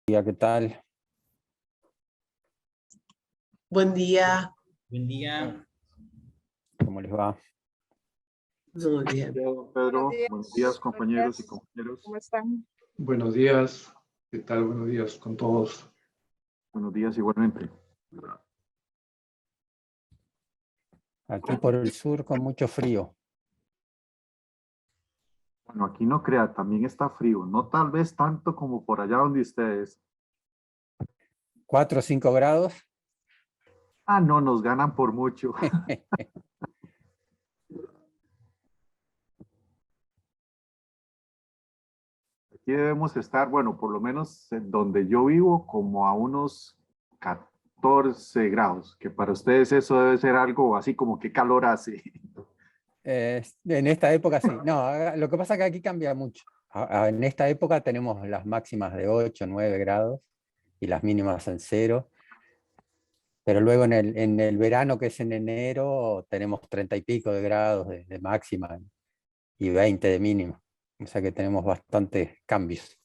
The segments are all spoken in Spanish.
¿Qué tal? Buen día. Buen día. ¿Cómo les va? Muy bien. Pedro, buenos días compañeros y compañeros. ¿Cómo están? Buenos días, ¿qué tal? Buenos días con todos. Buenos días igualmente. Aquí por el sur con mucho frío. Bueno, aquí no crea, también está frío, no tal vez tanto como por allá donde ustedes. 4 o 5 grados. Ah, no, nos ganan por mucho. Aquí debemos estar, bueno, por lo menos en donde yo vivo, como a unos 14 grados, que para ustedes eso debe ser algo así como qué calor hace. En esta época sí. No, lo que pasa es que aquí cambia mucho. En esta época tenemos las máximas de 8 o 9 grados y las mínimas en 0. Pero luego en el verano, que es en enero, tenemos 30 y pico de grados de máxima y 20 de mínima. O sea que tenemos bastantes cambios.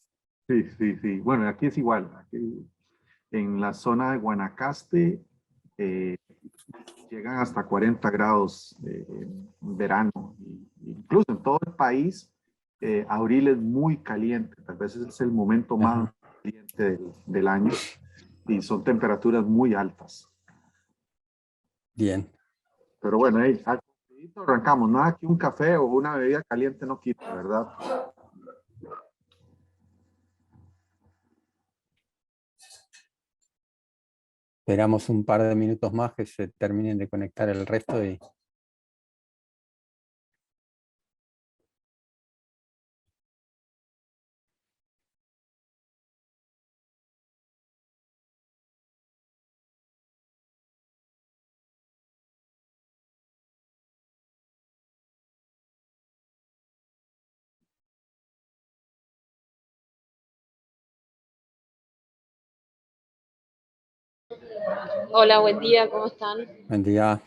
Sí, sí, sí. Bueno, aquí es igual. Aquí en la zona de Guanacaste llegan hasta 40 grados en verano. Incluso en todo el país, abril es muy caliente. Tal vez es el momento más caliente del año y son temperaturas muy altas. Bien. Pero bueno, hey, arrancamos. Nada que un café o una bebida caliente no quita, ¿verdad? Esperamos un par de minutos más que se terminen de conectar el resto y... Hola, buen día, ¿cómo están? Buen día.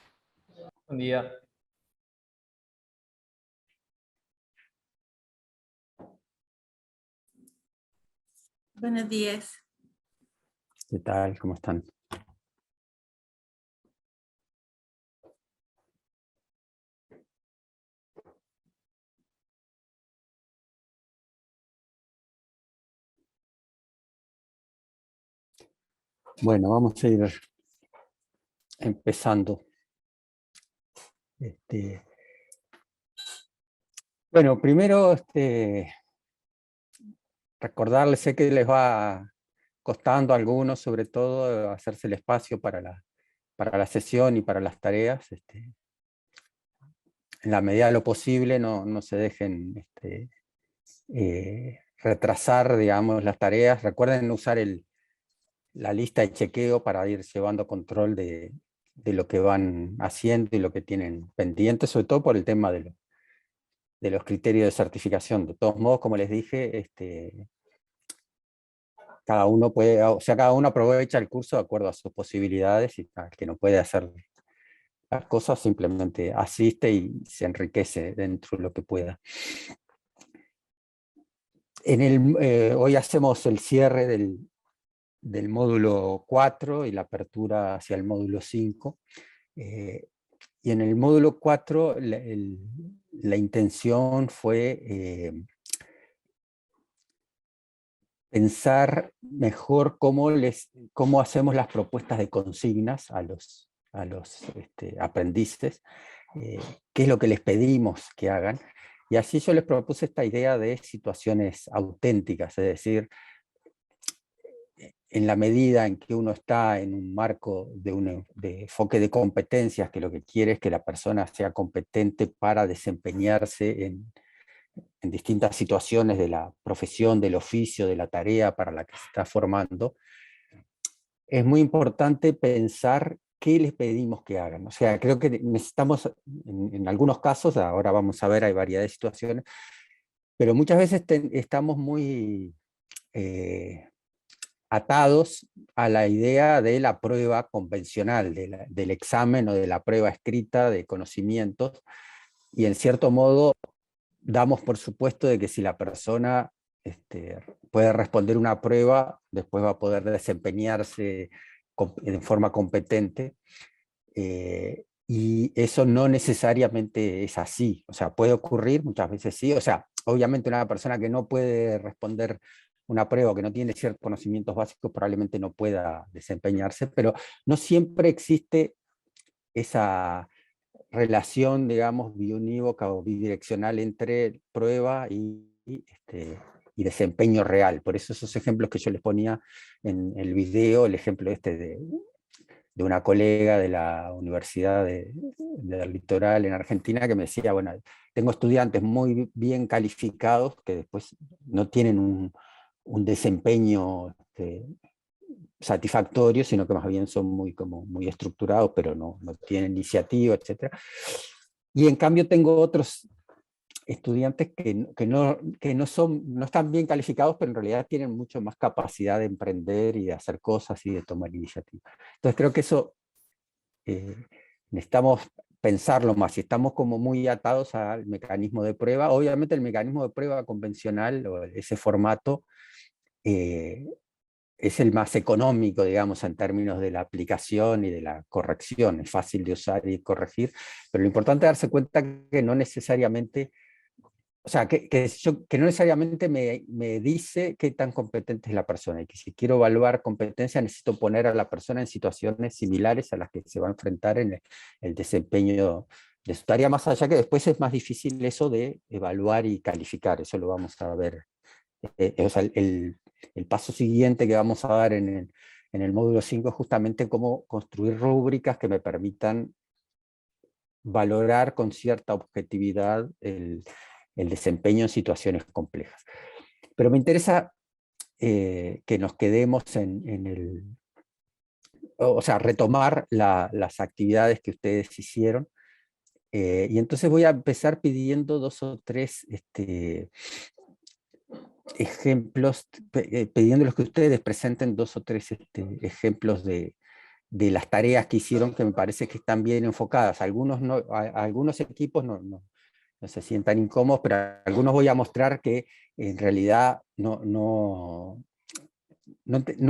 Buen día. Buenos días. ¿Qué tal? ¿Cómo están? Bueno, vamos a ir empezando. Bueno, primero recordarles, sé que les va costando a algunos, sobre todo, hacerse el espacio para la sesión y para las tareas. En la medida de lo posible, no se dejen retrasar, digamos, las tareas. Recuerden usar la lista de chequeo para ir llevando control de lo que van haciendo y lo que tienen pendiente, sobre todo por el tema de los criterios de certificación. De todos modos, como les dije, cada uno puede, o sea, cada uno aprovecha el curso de acuerdo a sus posibilidades, y el que no puede hacer las cosas simplemente asiste y se enriquece dentro de lo que pueda. Hoy hacemos el cierre del módulo 4 y la apertura hacia el módulo 5. Y en el módulo 4 la intención fue pensar mejor cómo hacemos las propuestas de consignas a los aprendices, qué es lo que les pedimos que hagan. Y así yo les propuse esta idea de situaciones auténticas, es decir, en la medida en que uno está en un marco de enfoque de competencias, que lo que quiere es que la persona sea competente para desempeñarse en distintas situaciones de la profesión, del oficio, de la tarea para la que se está formando, es muy importante pensar qué les pedimos que hagan. O sea, creo que necesitamos, en algunos casos, ahora vamos a ver, hay variedad de situaciones, pero muchas veces estamos muy atados a la idea de la prueba convencional, del examen o de la prueba escrita de conocimientos, y en cierto modo damos por supuesto de que si la persona puede responder una prueba, después va a poder desempeñarse en forma competente. Y eso no necesariamente es así. O sea, puede ocurrir, muchas veces sí. O sea, obviamente una persona que no puede responder una prueba, que no tiene ciertos conocimientos básicos, probablemente no pueda desempeñarse, pero no siempre existe esa relación, digamos, biunívoca o bidireccional entre prueba y desempeño real. Por eso esos ejemplos que yo les ponía en el video, el ejemplo de una colega de la Universidad del Litoral en Argentina que me decía, bueno, tengo estudiantes muy bien calificados que después no tienen un desempeño satisfactorio, sino que más bien son muy estructurados, pero no tienen iniciativa, etc. Y en cambio tengo otros estudiantes que no están bien calificados, pero en realidad tienen mucho más capacidad de emprender y de hacer cosas y de tomar iniciativa. Entonces creo que eso necesitamos pensarlo más. Si estamos como muy atados al mecanismo de prueba, obviamente el mecanismo de prueba convencional, o ese formato, es el más económico, digamos, en términos de la aplicación y de la corrección. Es fácil de usar y corregir, pero lo importante es darse cuenta que no necesariamente, o sea, que no necesariamente me dice qué tan competente es la persona, y que si quiero evaluar competencia necesito poner a la persona en situaciones similares a las que se va a enfrentar en el desempeño de su tarea, más allá que después es más difícil eso de evaluar y calificar. Eso lo vamos a ver. O sea, el paso siguiente que vamos a dar en el módulo 5 es justamente cómo construir rúbricas que me permitan valorar con cierta objetividad el desempeño en situaciones complejas. Pero me interesa que nos quedemos o sea, retomar las actividades que ustedes hicieron. Y entonces voy a empezar pidiendo 2 o 3 ejemplos, pidiéndoles que ustedes presenten 2 o 3 ejemplos de las tareas que hicieron, que me parece que están bien enfocadas. Algunos equipos no se sientan incómodos, pero a algunos voy a mostrar que en realidad no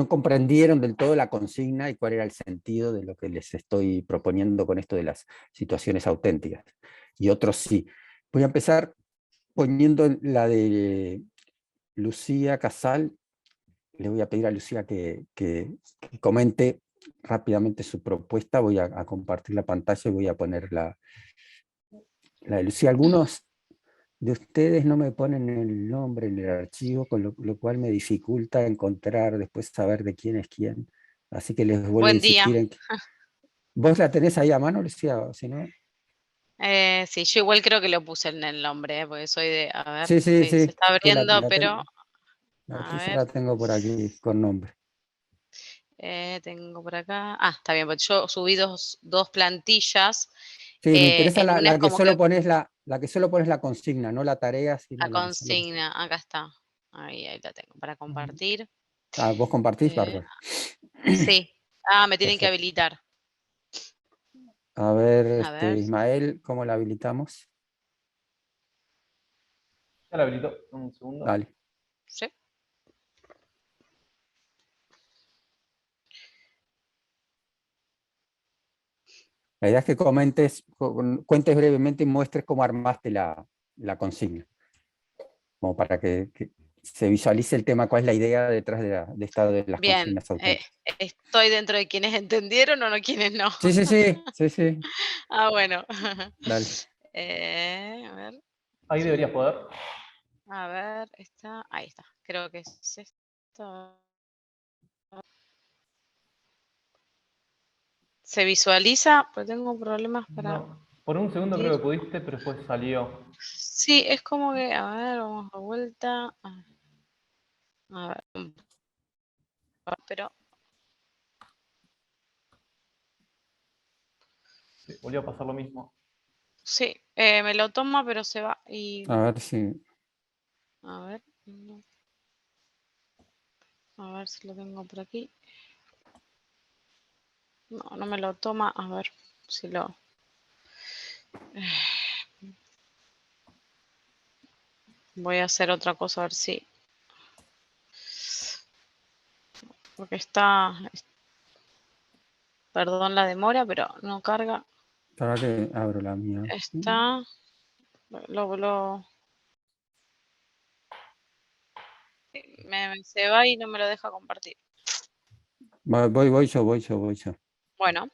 comprendieron del todo la consigna y cuál era el sentido de lo que les estoy proponiendo con esto de las situaciones auténticas. Y otros sí. Voy a empezar poniendo la de Lucía Casal. Le voy a pedir a Lucía que comente rápidamente su propuesta. Voy a compartir la pantalla y voy a poner la de Lucía. Algunos de ustedes no me ponen el nombre en el archivo, con lo cual me dificulta encontrar, después saber de quién es quién. Así que les vuelvo a Buen día. insistir en que... ¿Vos la tenés ahí a mano, Lucía? O si no... Sí, yo igual creo que lo puse en el nombre, porque soy de, a ver, Sí, se está que abriendo, pero, a quizá ver, la tengo por aquí con nombre. tengo por acá, está bien, porque yo subí dos plantillas, Sí, me interesa en una es la que como que solo pones la que solo pones la consigna, no la tarea, la sino la que solo... consigna, acá está, ahí la tengo, para compartir. Ah, ¿vos compartís, Eh, Bárbara? sí, me tienen que Perfecto. habilitar. A ver, A ver, Ismael, ¿cómo la habilitamos? Ya lo habilito. Un segundo. Dale. sí. La idea es que cuentes brevemente y muestres cómo armaste la consigna, como para que se visualice el tema, cuál es la idea detrás de esta de las Bien, consignas auténticas. ¿estoy dentro de quienes entendieron o no quienes no? Sí, Bueno. dale. A ver, Ahí deberías poder. ahí está, creo que es esto. ¿Se visualiza? Pues tengo problemas para No. Por un segundo creo abrir. que pudiste, pero después salió. Sí, es como que, a ver, vamos de vuelta. A ver, pero Sí, volvió a pasar lo mismo. sí, me lo toma, pero se va. Y A ver si... a ver, no, a ver si lo tengo por aquí. No me lo toma. A ver si lo. Voy a hacer otra cosa, a ver si. porque está, perdón la demora, pero no carga. Ahora que abro la mía. Está, se va y no me lo deja compartir. Voy yo. Bueno.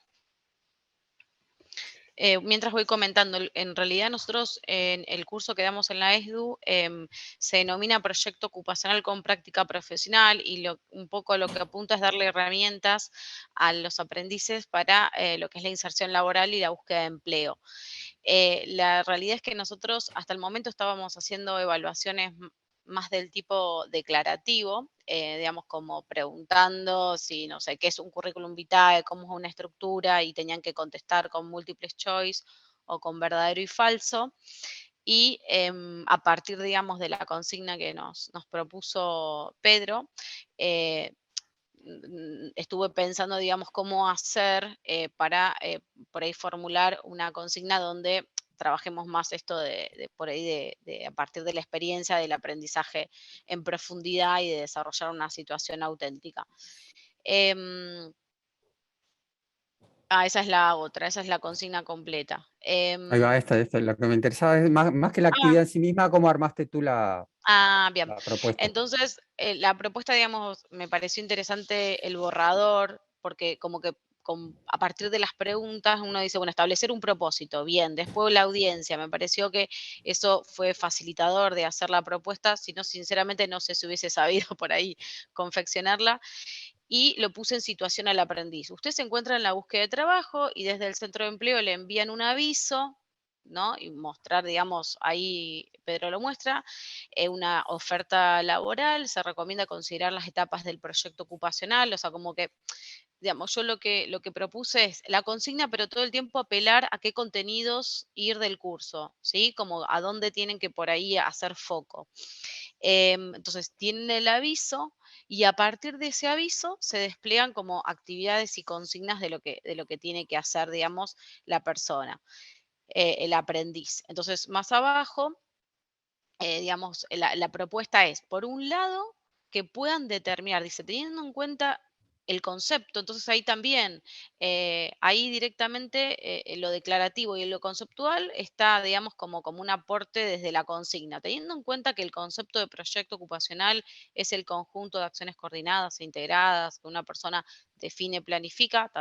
Mientras voy comentando, en realidad nosotros en el curso que damos en la ESDU se denomina proyecto ocupacional con práctica profesional y un poco lo que apunta es darle herramientas a los aprendices para lo que es la inserción laboral y la búsqueda de empleo. La realidad es que nosotros hasta el momento estábamos haciendo evaluaciones más del tipo declarativo, digamos, como preguntando si, no sé, qué es un currículum vitae, cómo es una estructura, y tenían que contestar con múltiples choice o con verdadero y falso. Y a partir, digamos, de la consigna que nos propuso Pedro, estuve pensando, digamos, cómo hacer para por ahí formular una consigna donde trabajemos más esto por ahí a partir de la experiencia del aprendizaje en profundidad y de desarrollar una situación auténtica. Esa es la otra, esa es la consigna completa. Ahí va, esta. Lo que me interesaba es más que la actividad en sí misma, cómo armaste tú la Bien. propuesta. Entonces, la propuesta, digamos, me pareció interesante el borrador, porque como que a partir de las preguntas uno dice, bueno, establecer un propósito, bien, después la audiencia, me pareció que eso fue facilitador de hacer la propuesta, si no, sinceramente no sé si hubiese sabido por ahí confeccionarla, y lo puse en situación al aprendiz. Usted se encuentra en la búsqueda de trabajo y desde el centro de empleo le envían un aviso, ¿no? Y mostrar, digamos, ahí Pedro lo muestra, una oferta laboral, se recomienda considerar las etapas del proyecto ocupacional, o sea, como que, digamos, yo lo que propuse es la consigna, pero todo el tiempo apelar a qué contenidos ir del curso, ¿sí? Como a dónde tienen que por ahí hacer foco. Entonces, tienen el aviso y a partir de ese aviso se despliegan como actividades y consignas de lo que tiene que hacer, digamos, la persona, el aprendiz. Entonces, más abajo, digamos, la propuesta es, por un lado, que puedan determinar, dice, teniendo en cuenta el concepto, entonces ahí también, ahí directamente lo declarativo y lo conceptual está, digamos, como un aporte desde la consigna, teniendo en cuenta que el concepto de proyecto ocupacional es el conjunto de acciones coordinadas e integradas que una persona define, planifica,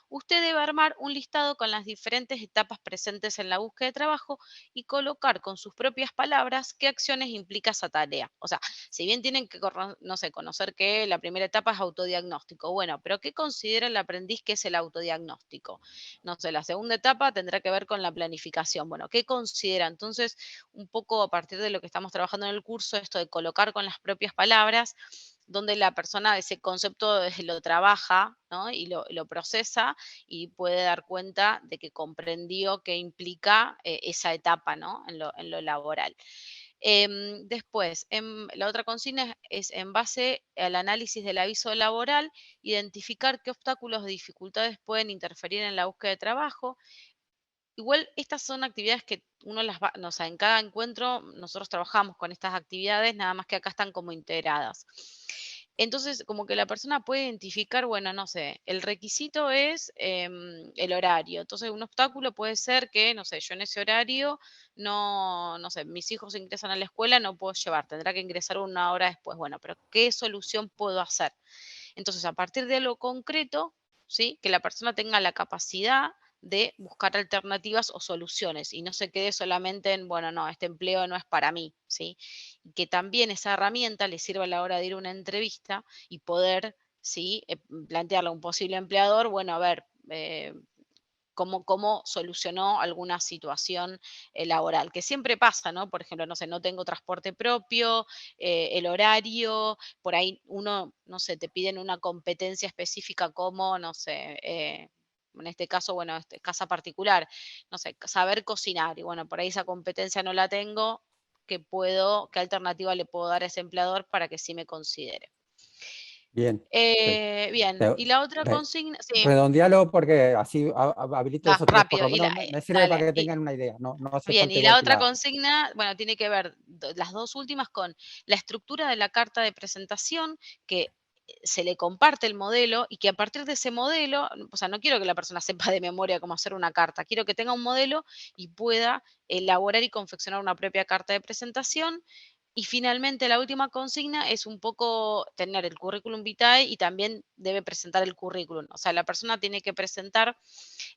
usted debe armar un listado con las diferentes etapas presentes en la búsqueda de trabajo y colocar con sus propias palabras qué acciones implica esa tarea. O sea, si bien tienen que, no sé, conocer que la primera etapa es autodiagnóstico, bueno, pero ¿qué considera el aprendiz que es el autodiagnóstico? No sé, la segunda etapa tendrá que ver con la planificación. Bueno, ¿qué considera? Entonces, un poco a partir de lo que estamos trabajando en el curso, esto de colocar con las propias palabras, donde la persona ese concepto lo trabaja, ¿no? Y lo procesa y puede dar cuenta de que comprendió qué implica esa etapa, ¿no? En lo laboral. Después, la otra consigna es en base al análisis del aviso laboral, identificar qué obstáculos o dificultades pueden interferir en la búsqueda de trabajo. Igual estas son actividades que uno las va, o sea, en cada encuentro nosotros trabajamos con estas actividades, nada más que acá están como integradas. Entonces, como que la persona puede identificar, bueno, no sé, el requisito es el horario. Entonces, un obstáculo puede ser que, no sé, yo en ese horario no sé, mis hijos ingresan a la escuela, no puedo llevar, tendrá que ingresar una hora después. Bueno, pero ¿qué solución puedo hacer? Entonces, a partir de lo concreto, ¿sí? Que la persona tenga la capacidad de buscar alternativas o soluciones y no se quede solamente en, bueno, no, este empleo no es para mí, ¿sí? Y que también esa herramienta le sirva a la hora de ir a una entrevista y poder, ¿sí? Plantearle a un posible empleador, bueno, a ver, cómo solucionó alguna situación laboral, que siempre pasa, ¿no? Por ejemplo, no sé, no tengo transporte propio, el horario, por ahí uno, no sé, te piden una competencia específica como, no sé, en este caso, bueno, casa particular, no sé, saber cocinar, y bueno, por ahí esa competencia no la tengo, qué alternativa le puedo dar a ese empleador para que sí me considere? Bien. Bien, y la otra Re- consigna, sí. Redondealo porque así habilito los otros, por Rápido. lo menos me sirve para Dale. que tengan una idea. No hace Bien, falta y igual la que otra la. consigna, bueno, tiene que ver las dos últimas con la estructura de la carta de presentación, que se le comparte el modelo y que a partir de ese modelo, o sea, no quiero que la persona sepa de memoria cómo hacer una carta, quiero que tenga un modelo y pueda elaborar y confeccionar una propia carta de presentación. Y finalmente, la última consigna es un poco tener el currículum vitae y también debe presentar el currículum. O sea, la persona tiene que presentar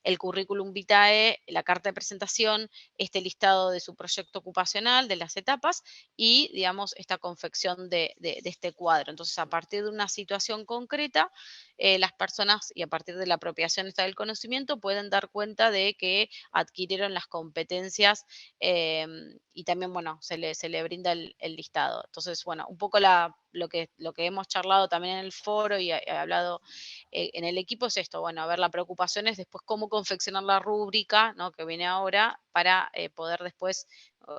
el currículum vitae, la carta de presentación, este listado de su proyecto ocupacional, de las etapas y, digamos, esta confección de este cuadro. Entonces, a partir de una situación concreta, las personas, y a partir de la apropiación esta del conocimiento, pueden dar cuenta de que adquirieron las competencias y también, bueno, se le brinda el listado. Entonces, bueno, un poco lo que hemos charlado también en el foro y he hablado en el equipo es esto, bueno, a ver, la preocupación es después cómo confeccionar la rúbrica, ¿no? Que viene ahora para poder después,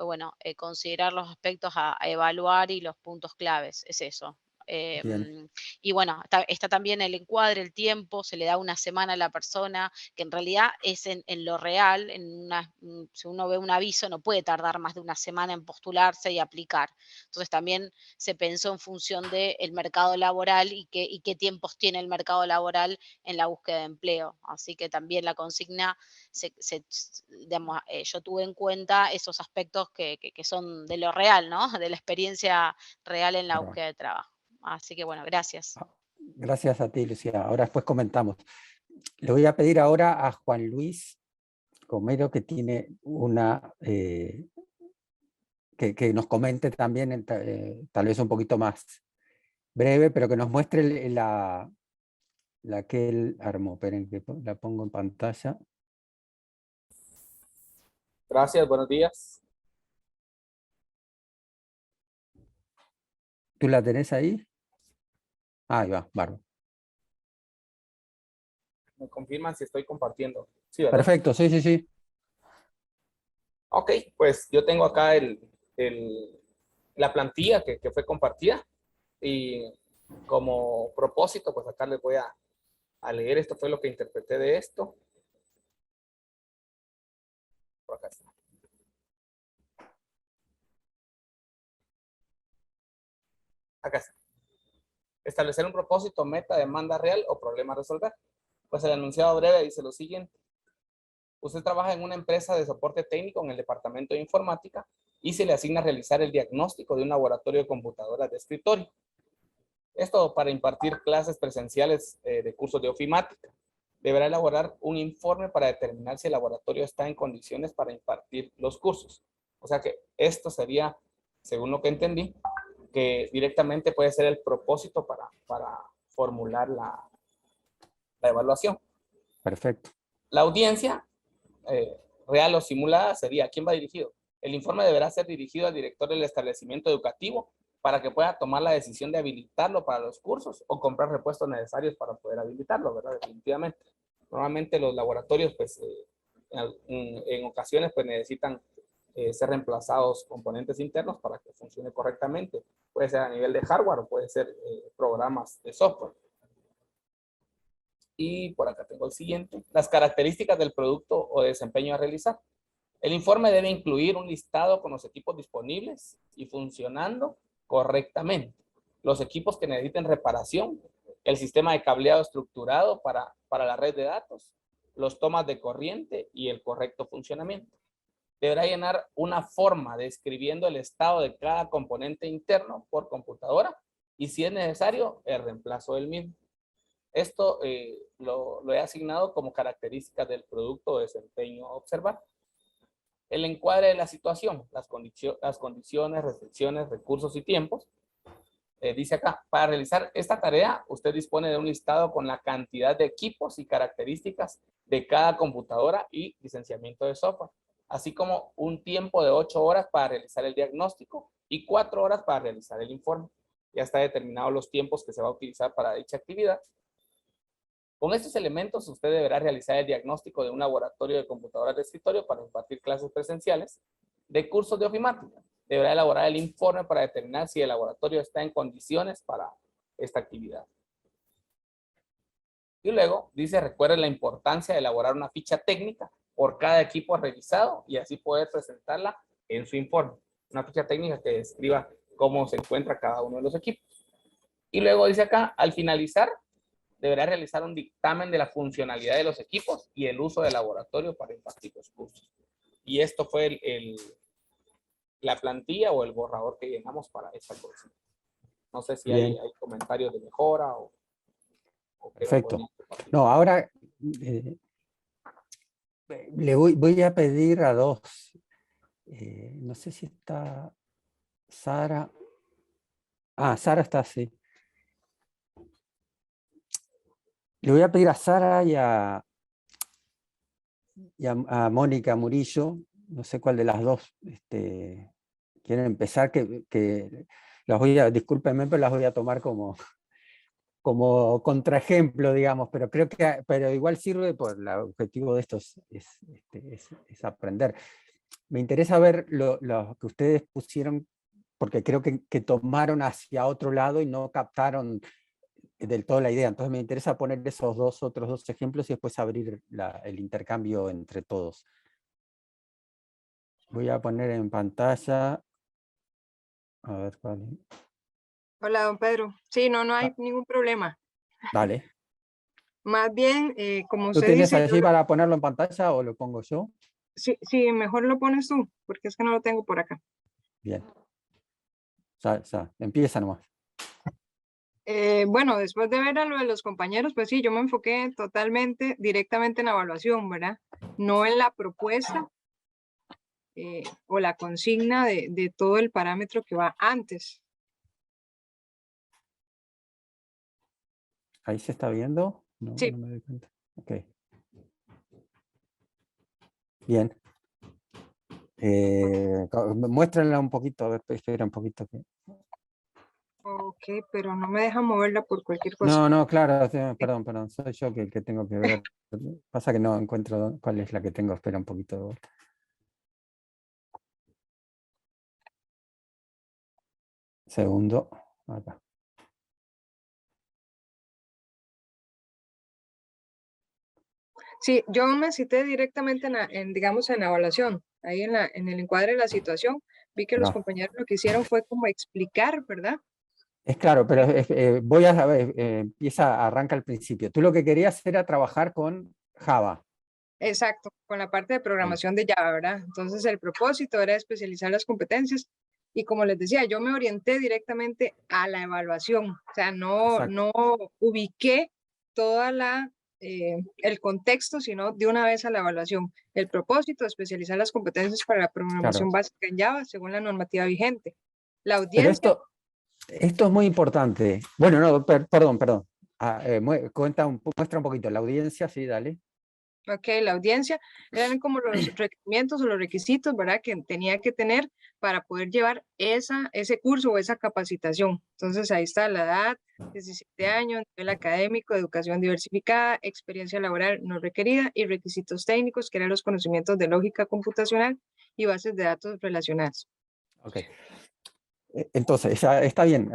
bueno, considerar los aspectos a evaluar y los puntos claves, es eso. Bien. Y bueno, está también el encuadre, el tiempo, se le da una semana a la persona, que en realidad es en lo real, si uno ve un aviso no puede tardar más de una semana en postularse y aplicar. Entonces también se pensó en función del mercado laboral y qué tiempos tiene el mercado laboral en la búsqueda de empleo. Así que también la consigna, digamos, yo tuve en cuenta esos aspectos que son de lo real, ¿no? De la experiencia real en la Bárbaro. búsqueda de trabajo. Así que bueno, gracias. Gracias a ti, Lucía. Ahora después comentamos. Le voy a pedir ahora a Juan Luis Romero que tiene una... que nos comente también, tal vez un poquito más breve, pero que nos muestre la que él armó. Esperen que la pongo en pantalla. Gracias, buenos días. ¿Tú la tenés ahí? Ah, ahí va, bárbaro. Me confirman si estoy compartiendo. Sí, ¿verdad? Perfecto, sí, sí, sí. Ok, pues yo tengo acá la plantilla que fue compartida y como propósito, pues acá les voy a leer. Esto fue lo que interpreté de esto. Por acá está. Acá está. Establecer un propósito, meta, demanda real o problema a resolver. Pues el enunciado breve dice lo siguiente. Usted trabaja en una empresa de soporte técnico en el departamento de informática y se le asigna realizar el diagnóstico de un laboratorio de computadoras de escritorio. Esto para impartir clases presenciales de cursos de ofimática. Deberá elaborar un informe para determinar si el laboratorio está en condiciones para impartir los cursos. O sea que esto sería, según lo que entendí, que directamente puede ser el propósito para formular la evaluación. Perfecto. La audiencia real o simulada sería, ¿a quién va dirigido? El informe deberá ser dirigido al director del establecimiento educativo para que pueda tomar la decisión de habilitarlo para los cursos o comprar repuestos necesarios para poder habilitarlo, ¿verdad? Definitivamente. Normalmente los laboratorios, pues, en ocasiones, pues, necesitan ser reemplazados componentes internos para que funcione correctamente. Puede ser a nivel de hardware o puede ser programas de software. Y por acá tengo el siguiente. Las características del producto o desempeño a realizar. El informe debe incluir un listado con los equipos disponibles y funcionando correctamente. Los equipos que necesiten reparación, el sistema de cableado estructurado para la red de datos, los tomas de corriente y el correcto funcionamiento. Deberá llenar una forma describiendo el estado de cada componente interno por computadora y si es necesario, el reemplazo del mismo. Esto lo he asignado como características del producto o desempeño a observar. El encuadre de la situación, las condiciones, restricciones, recursos y tiempos. Dice acá, para realizar esta tarea, usted dispone de un listado con la cantidad de equipos y características de cada computadora y licenciamiento de software, así como un tiempo de 8 horas para realizar el diagnóstico y 4 horas para realizar el informe. Ya está determinado los tiempos que se va a utilizar para dicha actividad. Con estos elementos, usted deberá realizar el diagnóstico de un laboratorio de computadoras de escritorio para impartir clases presenciales de cursos de ofimática. Deberá elaborar el informe para determinar si el laboratorio está en condiciones para esta actividad. Y luego dice, recuerde la importancia de elaborar una ficha técnica por cada equipo revisado y así poder presentarla en su informe. Una ficha técnica que describa cómo se encuentra cada uno de los equipos. Y luego dice acá, al finalizar, deberá realizar un dictamen de la funcionalidad de los equipos y el uso del laboratorio para impartir los cursos. Y esto fue la plantilla o el borrador que llenamos para esta cosa. No sé si hay comentarios de mejora o Perfecto. No, ahora le voy a pedir a dos. No sé si está Sara. Ah, Sara está así. Le voy a pedir a Sara y a Mónica Murillo, no sé cuál de las dos quieren empezar, que las voy a, discúlpenme, pero las voy a tomar como contraejemplo, digamos, pero creo que igual sirve, por el objetivo de esto es aprender. Me interesa ver lo que ustedes pusieron, porque creo que tomaron hacia otro lado y no captaron del todo la idea. Entonces me interesa poner esos otros dos ejemplos y después abrir el intercambio entre todos. Voy a poner en pantalla. A ver cuál. Hola, don Pedro. Sí, no hay ningún problema. Dale. Más bien, como ¿Tú usted tienes dice... allí para ponerlo en pantalla o lo pongo yo? Sí, mejor lo pones tú, porque es que no lo tengo por acá. Bien. Empieza nomás. Bueno, después de ver a lo de los compañeros, pues sí, yo me enfoqué totalmente, directamente en la evaluación, ¿verdad? No en la propuesta o la consigna de todo el parámetro que va antes. ¿Ahí se está viendo? No, Sí. no me doy cuenta. Ok. Bien. Muéstrenla un poquito, a ver, espera un poquito. Ok, pero no me deja moverla por cualquier cosa. No, claro, perdón, soy yo el que tengo que ver. Pasa que no encuentro cuál es la que tengo, espera un poquito. Segundo, acá. Sí, yo me cité directamente digamos, en la evaluación, ahí en el encuadre de la situación, vi que los compañeros lo que hicieron fue como explicar, ¿verdad? Es claro, pero voy a ver, arranca al principio. Tú lo que querías era trabajar con Java. Exacto, con la parte de programación de Java, ¿verdad? Entonces el propósito era especializar las competencias y como les decía, yo me orienté directamente a la evaluación, o sea, no ubiqué toda el contexto, sino de una vez a la evaluación. El propósito, especializar las competencias para la programación básica en Java según la normativa vigente. La audiencia... Pero esto es muy importante. Bueno, no, perdón. Muestra un poquito la audiencia, sí, dale. Ok, la audiencia eran como los requerimientos o los requisitos, ¿verdad? Que tenía que tener para poder llevar ese curso o esa capacitación. Entonces ahí está la edad, 17 años, nivel académico, educación diversificada, experiencia laboral no requerida y requisitos técnicos, que eran los conocimientos de lógica computacional y bases de datos relacionadas. Ok. Entonces, está bien.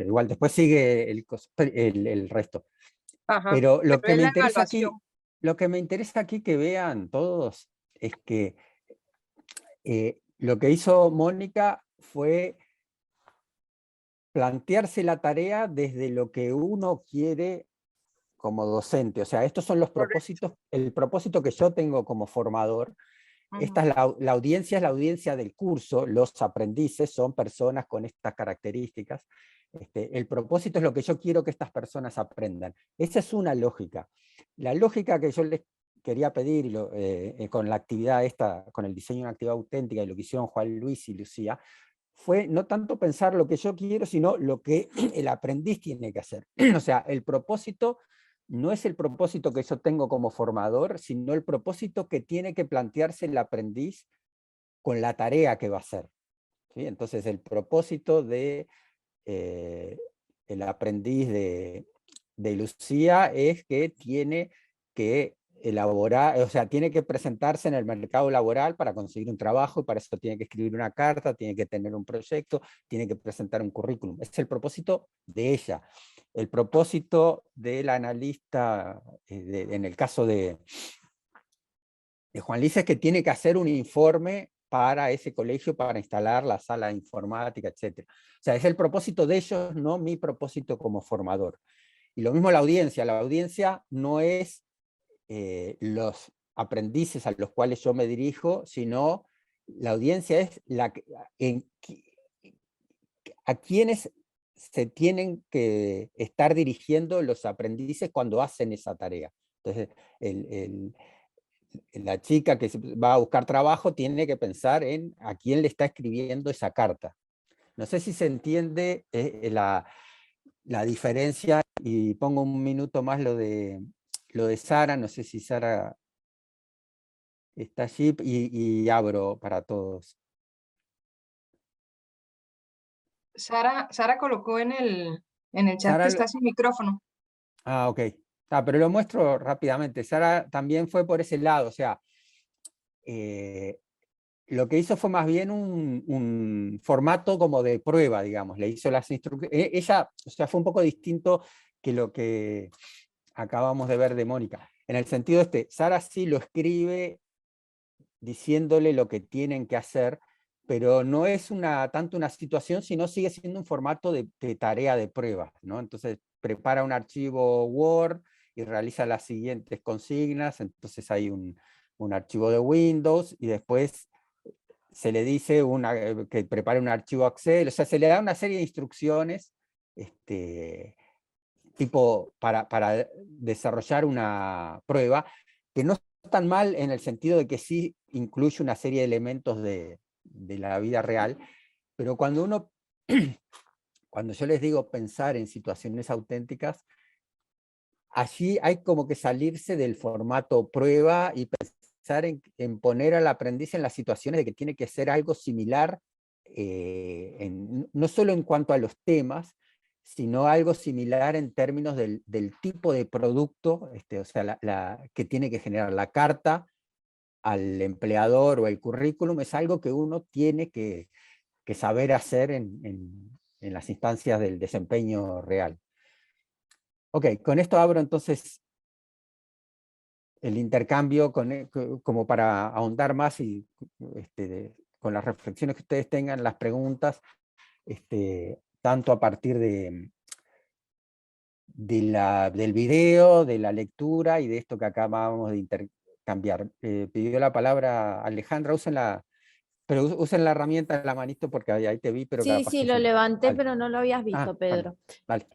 Igual después sigue el resto. Ajá, pero lo que me interesa aquí que vean todos es que lo que hizo Mónica fue plantearse la tarea desde lo que uno quiere como docente. O sea, estos son los propósitos, el propósito que yo tengo como formador. Esta es la audiencia es la audiencia del curso, los aprendices son personas con estas características. El propósito es lo que yo quiero que estas personas aprendan. Esa es una lógica. La lógica que yo les quería pedir con la actividad esta, con el diseño de una actividad auténtica y lo que hicieron Juan Luis y Lucía, fue no tanto pensar lo que yo quiero, sino lo que el aprendiz tiene que hacer. O sea, el propósito no es el propósito que yo tengo como formador, sino el propósito que tiene que plantearse el aprendiz con la tarea que va a hacer. ¿Sí? Entonces, el propósito de el aprendiz de Lucía es que tiene que elaborar, o sea, tiene que presentarse en el mercado laboral para conseguir un trabajo, y para eso tiene que escribir una carta, tiene que tener un proyecto, tiene que presentar un currículum. Ese es el propósito de ella. El propósito del analista, en el caso de Juan Luis, es que tiene que hacer un informe para ese colegio, para instalar la sala de informática, etc. O sea, es el propósito de ellos, no mi propósito como formador. Y lo mismo la audiencia no es los aprendices a los cuales yo me dirijo, sino la audiencia es a quienes se tienen que estar dirigiendo los aprendices cuando hacen esa tarea. Entonces, la chica que va a buscar trabajo tiene que pensar en a quién le está escribiendo esa carta. No sé si se entiende la diferencia, y pongo un minuto más lo de Sara, no sé si Sara está allí, y abro para todos. Sara colocó en el chat Sara que está sin micrófono. Ah, ok. Pero lo muestro rápidamente. Sara también fue por ese lado, o sea, lo que hizo fue más bien un formato como de prueba, digamos. Le hizo las instrucciones. Ella, o sea, fue un poco distinto que lo que acabamos de ver de Mónica. En el sentido Sara sí lo escribe diciéndole lo que tienen que hacer, pero no es tanto una situación, sino sigue siendo un formato de tarea de prueba, ¿no? Entonces prepara un archivo Word y realiza las siguientes consignas, entonces hay un archivo de Windows, y después se le dice que prepare un archivo Excel, o sea, se le da una serie de instrucciones tipo para desarrollar una prueba, que no tan mal en el sentido de que sí incluye una serie de elementos de la vida real, pero cuando yo les digo pensar en situaciones auténticas, allí hay como que salirse del formato prueba y pensar en poner al aprendiz en las situaciones de que tiene que ser algo similar, no solo en cuanto a los temas, sino algo similar en términos del tipo de producto, o sea, que tiene que generar la carta al empleador o el currículum, es algo que uno tiene que saber hacer en las instancias del desempeño real. Ok, con esto abro entonces el intercambio como para ahondar más y con las reflexiones que ustedes tengan, las preguntas, tanto a partir del video, de la lectura y de esto que acabamos de intercambiar. Pidió la palabra Alejandra, usen la herramienta en la manito porque ahí te vi, pero Sí, capaz sí, que lo sí. levanté, Vale. pero no lo habías visto, Pedro. Vale.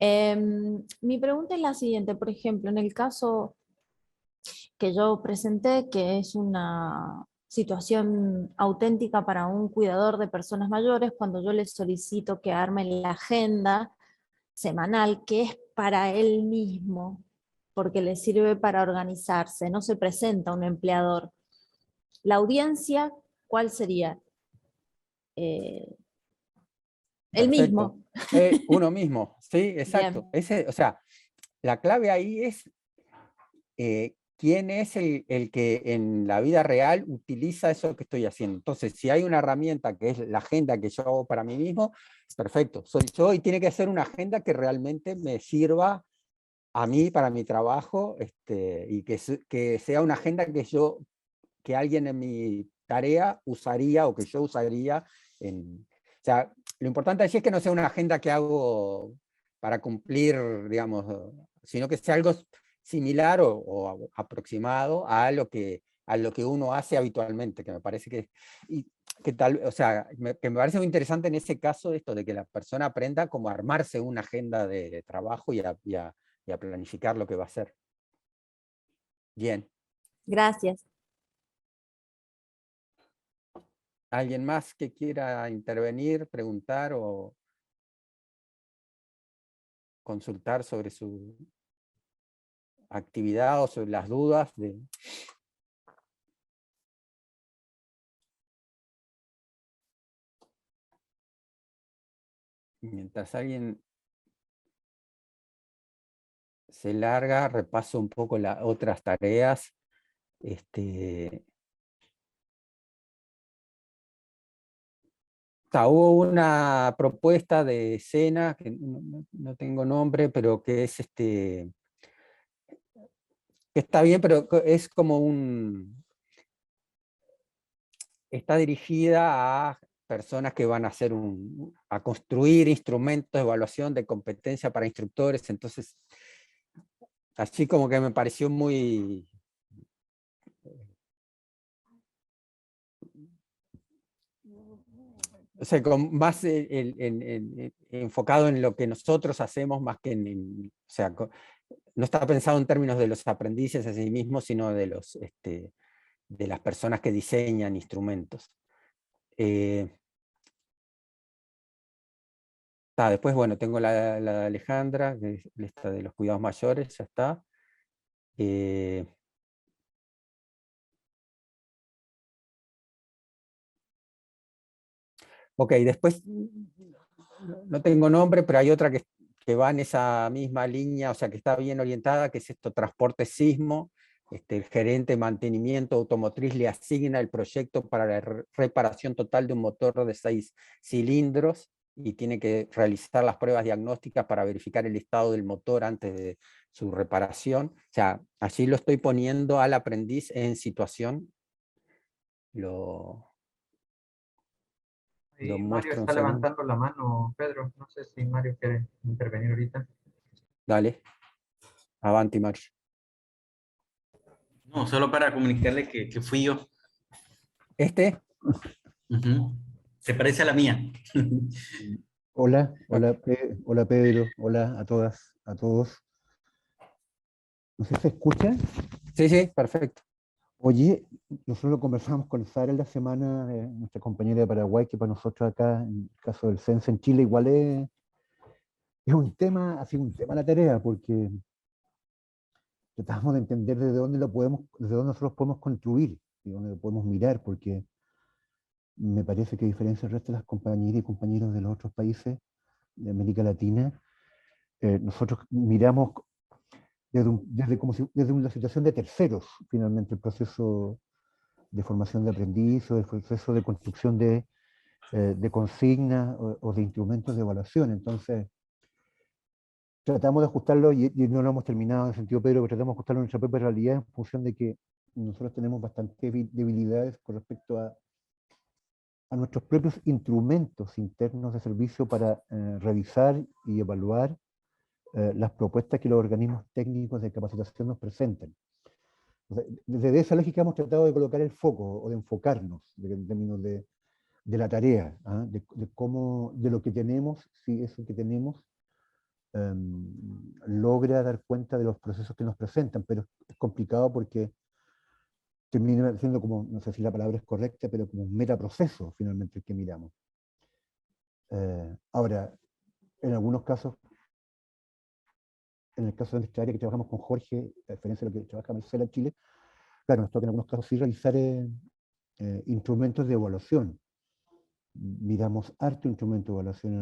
Mi pregunta es la siguiente, por ejemplo, en el caso que yo presenté, que es una situación auténtica para un cuidador de personas mayores, cuando yo le solicito que arme la agenda semanal, que es para él mismo, porque le sirve para organizarse, no se presenta un empleador. La audiencia, ¿cuál sería? El mismo. Uno mismo, sí, exacto. Bien. O sea, la clave ahí es quién es el que en la vida real utiliza eso que estoy haciendo. Entonces, si hay una herramienta que es la agenda que yo hago para mí mismo, perfecto, soy yo, y tiene que ser una agenda que realmente me sirva a mí para mi trabajo, y que sea una agenda que alguien en mi tarea usaría o que yo usaría. O sea, lo importante allí es que no sea una agenda que hago para cumplir, digamos, sino que sea algo similar o aproximado a lo que uno hace habitualmente, que me parece o sea, que me parece muy interesante en ese caso esto de que la persona aprenda como a armarse una agenda de trabajo y a planificar lo que va a hacer. Bien. Gracias. ¿Alguien más que quiera intervenir, preguntar o consultar sobre su actividad o sobre las dudas Mientras alguien se larga, repaso un poco las otras tareas. Hubo una propuesta de escena, que no tengo nombre, pero que es que está bien, pero es como está dirigida a personas que van a a construir instrumentos de evaluación de competencia para instructores, entonces, así como que me pareció muy... O sea, más enfocado en lo que nosotros hacemos, más que o sea, no está pensado en términos de los aprendices a sí mismos, sino de las personas que diseñan instrumentos. Después, bueno, tengo la de Alejandra, que es esta de los cuidados mayores, ya está. Ok, después, no tengo nombre, pero hay otra que va en esa misma línea, o sea, que está bien orientada, que es esto, transporte sismo. El gerente de mantenimiento automotriz le asigna el proyecto para la reparación total de un motor de 6 cilindros y tiene que realizar las pruebas diagnósticas para verificar el estado del motor antes de su reparación. O sea, allí lo estoy poniendo al aprendiz en situación. Lo Mario muestro un está segundo. levantando la mano, Pedro. No sé si Mario quiere intervenir ahorita. Dale. Avanti, Mario. No, solo para comunicarle que fui yo. ¿Este? Ujú. Se parece a la mía. Hola, hola, hola Pedro, hola a todas, a todos. No sé si se escucha. Sí, sí, perfecto. Oye, nosotros lo conversamos con Sara en la semana, nuestra compañera de Paraguay, que para nosotros acá, en el caso del censo en Chile, igual es un tema, ha sido un tema la tarea, porque tratamos de entender desde dónde nosotros podemos construir, y dónde lo podemos mirar, porque me parece que a diferencia del resto de las compañeras y compañeros de los otros países de América Latina, nosotros miramos desde una situación de terceros, finalmente, el proceso de formación de aprendiz o el proceso de construcción de consignas o de instrumentos de evaluación. Entonces, tratamos de ajustarlo, y no lo hemos terminado en el sentido, Pedro, pero tratamos de ajustarlo a nuestra propia realidad en función de que nosotros tenemos bastantes debilidades con respecto a nuestros propios instrumentos internos de servicio para revisar y evaluar las propuestas que los organismos técnicos de capacitación nos presentan. O sea, desde esa lógica hemos tratado de colocar el foco o de enfocarnos en términos de la tarea, de lo que tenemos, si eso que tenemos logra dar cuenta de los procesos que nos presentan, pero es complicado porque termina siendo como, no sé si la palabra es correcta, pero como un metaproceso finalmente el que miramos. Ahora, en algunos casos, en el caso de nuestra área que trabajamos con Jorge, a diferencia de lo que trabaja Marcela en Chile, claro, nos toca en algunos casos sí realizar instrumentos de evaluación. Miramos harto instrumento de evaluación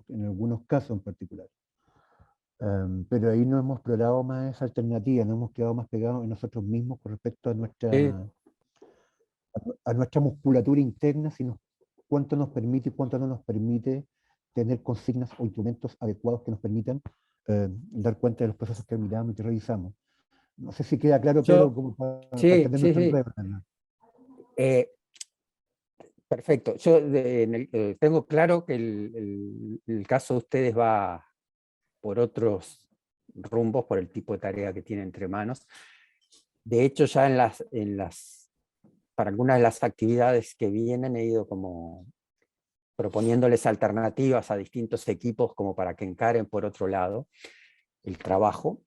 en algunos casos en particular. Pero ahí no hemos explorado más esa alternativa, no hemos quedado más pegados en nosotros mismos con respecto a nuestra musculatura interna, sino cuánto nos permite y cuánto no nos permite tener consignas o instrumentos adecuados que nos permitan dar cuenta de los procesos que miramos y que revisamos. No sé si queda claro, Pedro, como para entender nuestro enredo. Perfecto. Yo tengo claro que el caso de ustedes va por otros rumbos, por el tipo de tarea que tienen entre manos. De hecho, ya para algunas de las actividades que vienen he ido como proponiéndoles alternativas a distintos equipos como para que encaren por otro lado el trabajo.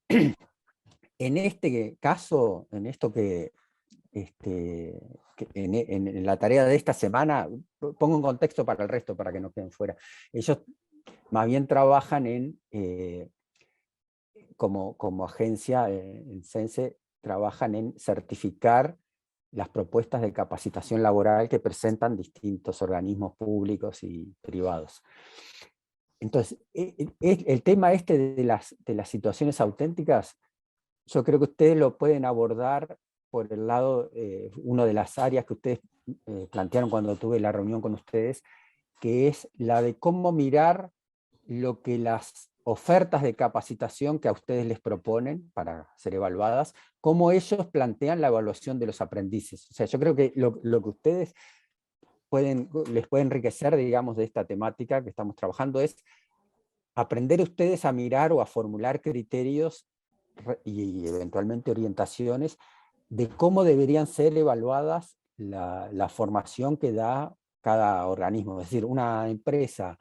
En este caso, en esto en la tarea de esta semana, pongo un contexto para el resto, para que no queden fuera. Ellos más bien trabajan como agencia, en Sense, trabajan en certificar las propuestas de capacitación laboral que presentan distintos organismos públicos y privados. Entonces, el tema de las situaciones auténticas, yo creo que ustedes lo pueden abordar por el lado, una de las áreas que ustedes plantearon cuando tuve la reunión con ustedes, que es la de cómo mirar lo que las ofertas de capacitación que a ustedes les proponen para ser evaluadas, cómo ellos plantean la evaluación de los aprendices. O sea, yo creo que lo que ustedes les puede enriquecer, digamos, de esta temática que estamos trabajando es aprender ustedes a mirar o a formular criterios y eventualmente orientaciones de cómo deberían ser evaluadas la formación que da cada organismo. Es decir, una empresa,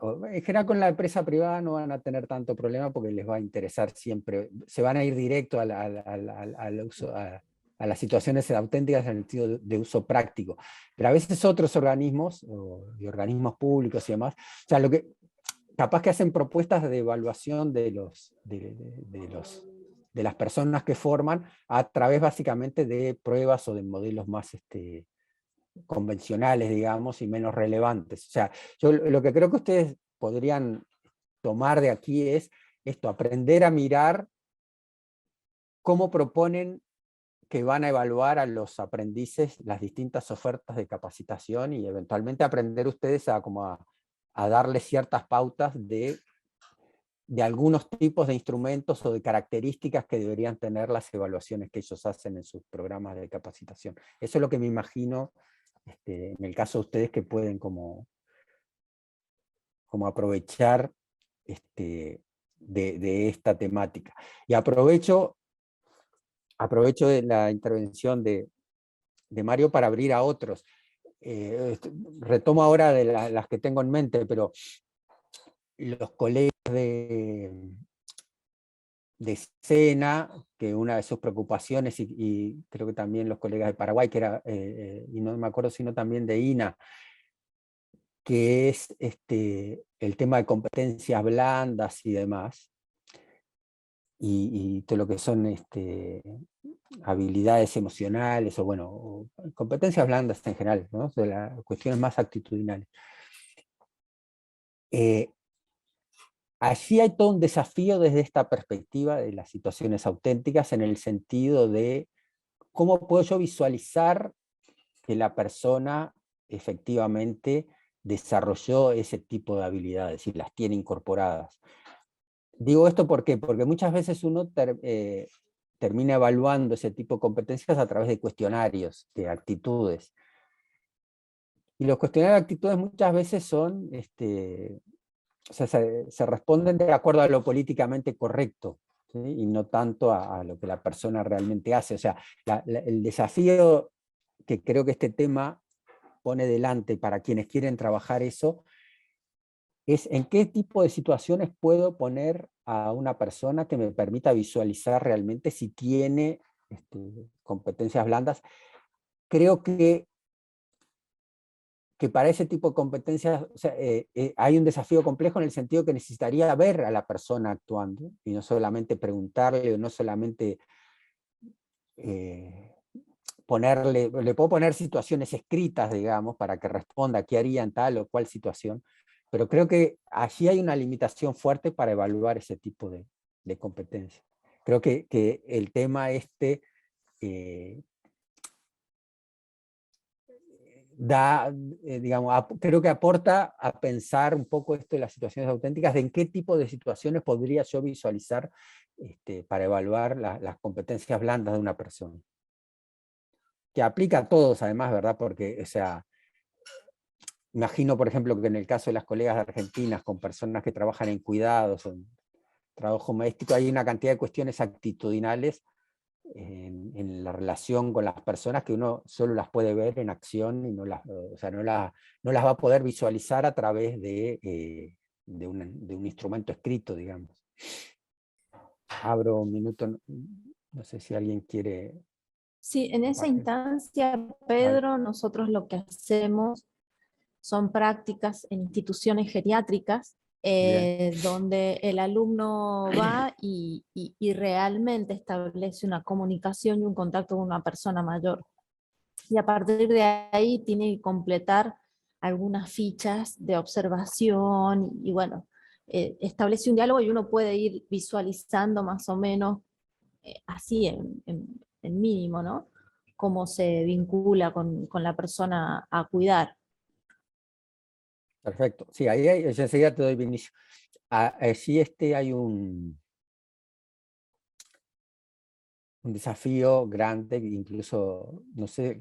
en general con la empresa privada no van a tener tanto problema porque les va a interesar siempre, se van a ir directo al uso, a las situaciones auténticas en el sentido de uso práctico. Pero a veces otros organismos, y organismos públicos y demás, o sea, capaz que hacen propuestas de evaluación de las personas que forman a través básicamente de pruebas o de modelos más convencionales, digamos, y menos relevantes. O sea, yo lo que creo que ustedes podrían tomar de aquí es esto, aprender a mirar cómo proponen que van a evaluar a los aprendices las distintas ofertas de capacitación y eventualmente aprender ustedes a darles ciertas pautas de algunos tipos de instrumentos o de características que deberían tener las evaluaciones que ellos hacen en sus programas de capacitación. Eso es lo que me imagino en el caso de ustedes que pueden como aprovechar de esta temática. Y aprovecho de la intervención de Mario para abrir a otros. Retomo ahora de las que tengo en mente, pero los colegas de SENA, que una de sus preocupaciones, y creo que también los colegas de Paraguay, que era, y no me acuerdo sino también de INA, que es el tema de competencias blandas y demás, y todo lo que son habilidades emocionales, o bueno, competencias blandas en general, ¿no? De las cuestiones más actitudinales. Allí hay todo un desafío desde esta perspectiva de las situaciones auténticas, en el sentido de cómo puedo yo visualizar que la persona efectivamente desarrolló ese tipo de habilidades y las tiene incorporadas. Digo esto ¿por qué? Porque muchas veces uno termina evaluando ese tipo de competencias a través de cuestionarios, de actitudes. Y los cuestionarios de actitudes muchas veces son, o sea, se responden de acuerdo a lo políticamente correcto, ¿sí? Y no tanto a lo que la persona realmente hace. O sea, el desafío que creo que este tema pone delante para quienes quieren trabajar eso, es en qué tipo de situaciones puedo poner a una persona que me permita visualizar realmente si tiene competencias blandas. Creo que para ese tipo de competencias, o sea, hay un desafío complejo en el sentido que necesitaría ver a la persona actuando, y no solamente preguntarle, o no solamente le puedo poner situaciones escritas, digamos, para que responda qué haría en tal o cual situación, pero creo que allí hay una limitación fuerte para evaluar ese tipo de competencias. Creo que el tema creo que aporta a pensar un poco esto de las situaciones auténticas, de en qué tipo de situaciones podría yo visualizar para evaluar las competencias blandas de una persona. Que aplica a todos además, ¿verdad? Porque, o sea, imagino, por ejemplo, que en el caso de las colegas argentinas con personas que trabajan en cuidados o en trabajo doméstico, hay una cantidad de cuestiones actitudinales en la relación con las personas que uno solo las puede ver en acción y no las va a poder visualizar a través de un instrumento escrito, digamos. Abro un minuto, no sé si alguien quiere... Sí, en esa instancia, Pedro, nosotros lo que hacemos son prácticas en instituciones geriátricas, donde el alumno va y realmente establece una comunicación y un contacto con una persona mayor. Y a partir de ahí tiene que completar algunas fichas de observación y bueno, establece un diálogo y uno puede ir visualizando más o menos así en mínimo, ¿no? Cómo se vincula con la persona a cuidar. Perfecto. Sí, ahí yo enseguida te doy inicio. Sí, hay un desafío grande, incluso, no sé,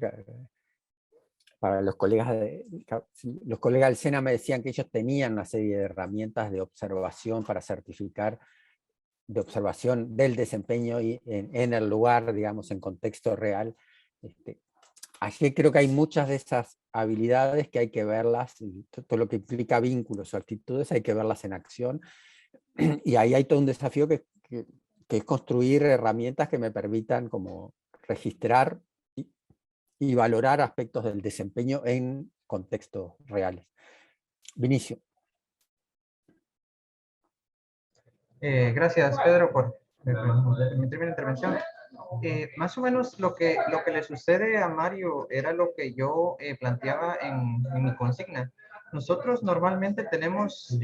para los colegas del SENA me decían que ellos tenían una serie de herramientas de observación para certificar, de observación del desempeño y en el lugar, digamos, en contexto real. Allí creo que hay muchas de esas habilidades que hay que verlas, y todo lo que implica vínculos o actitudes hay que verlas en acción, y ahí hay todo un desafío que es construir herramientas que me permitan como registrar y valorar aspectos del desempeño en contextos reales. Vinicio. Gracias, Pedro, por permitirme la intervención. Más o menos lo que le sucede a Mario era lo que yo planteaba en mi consigna. Nosotros normalmente tenemos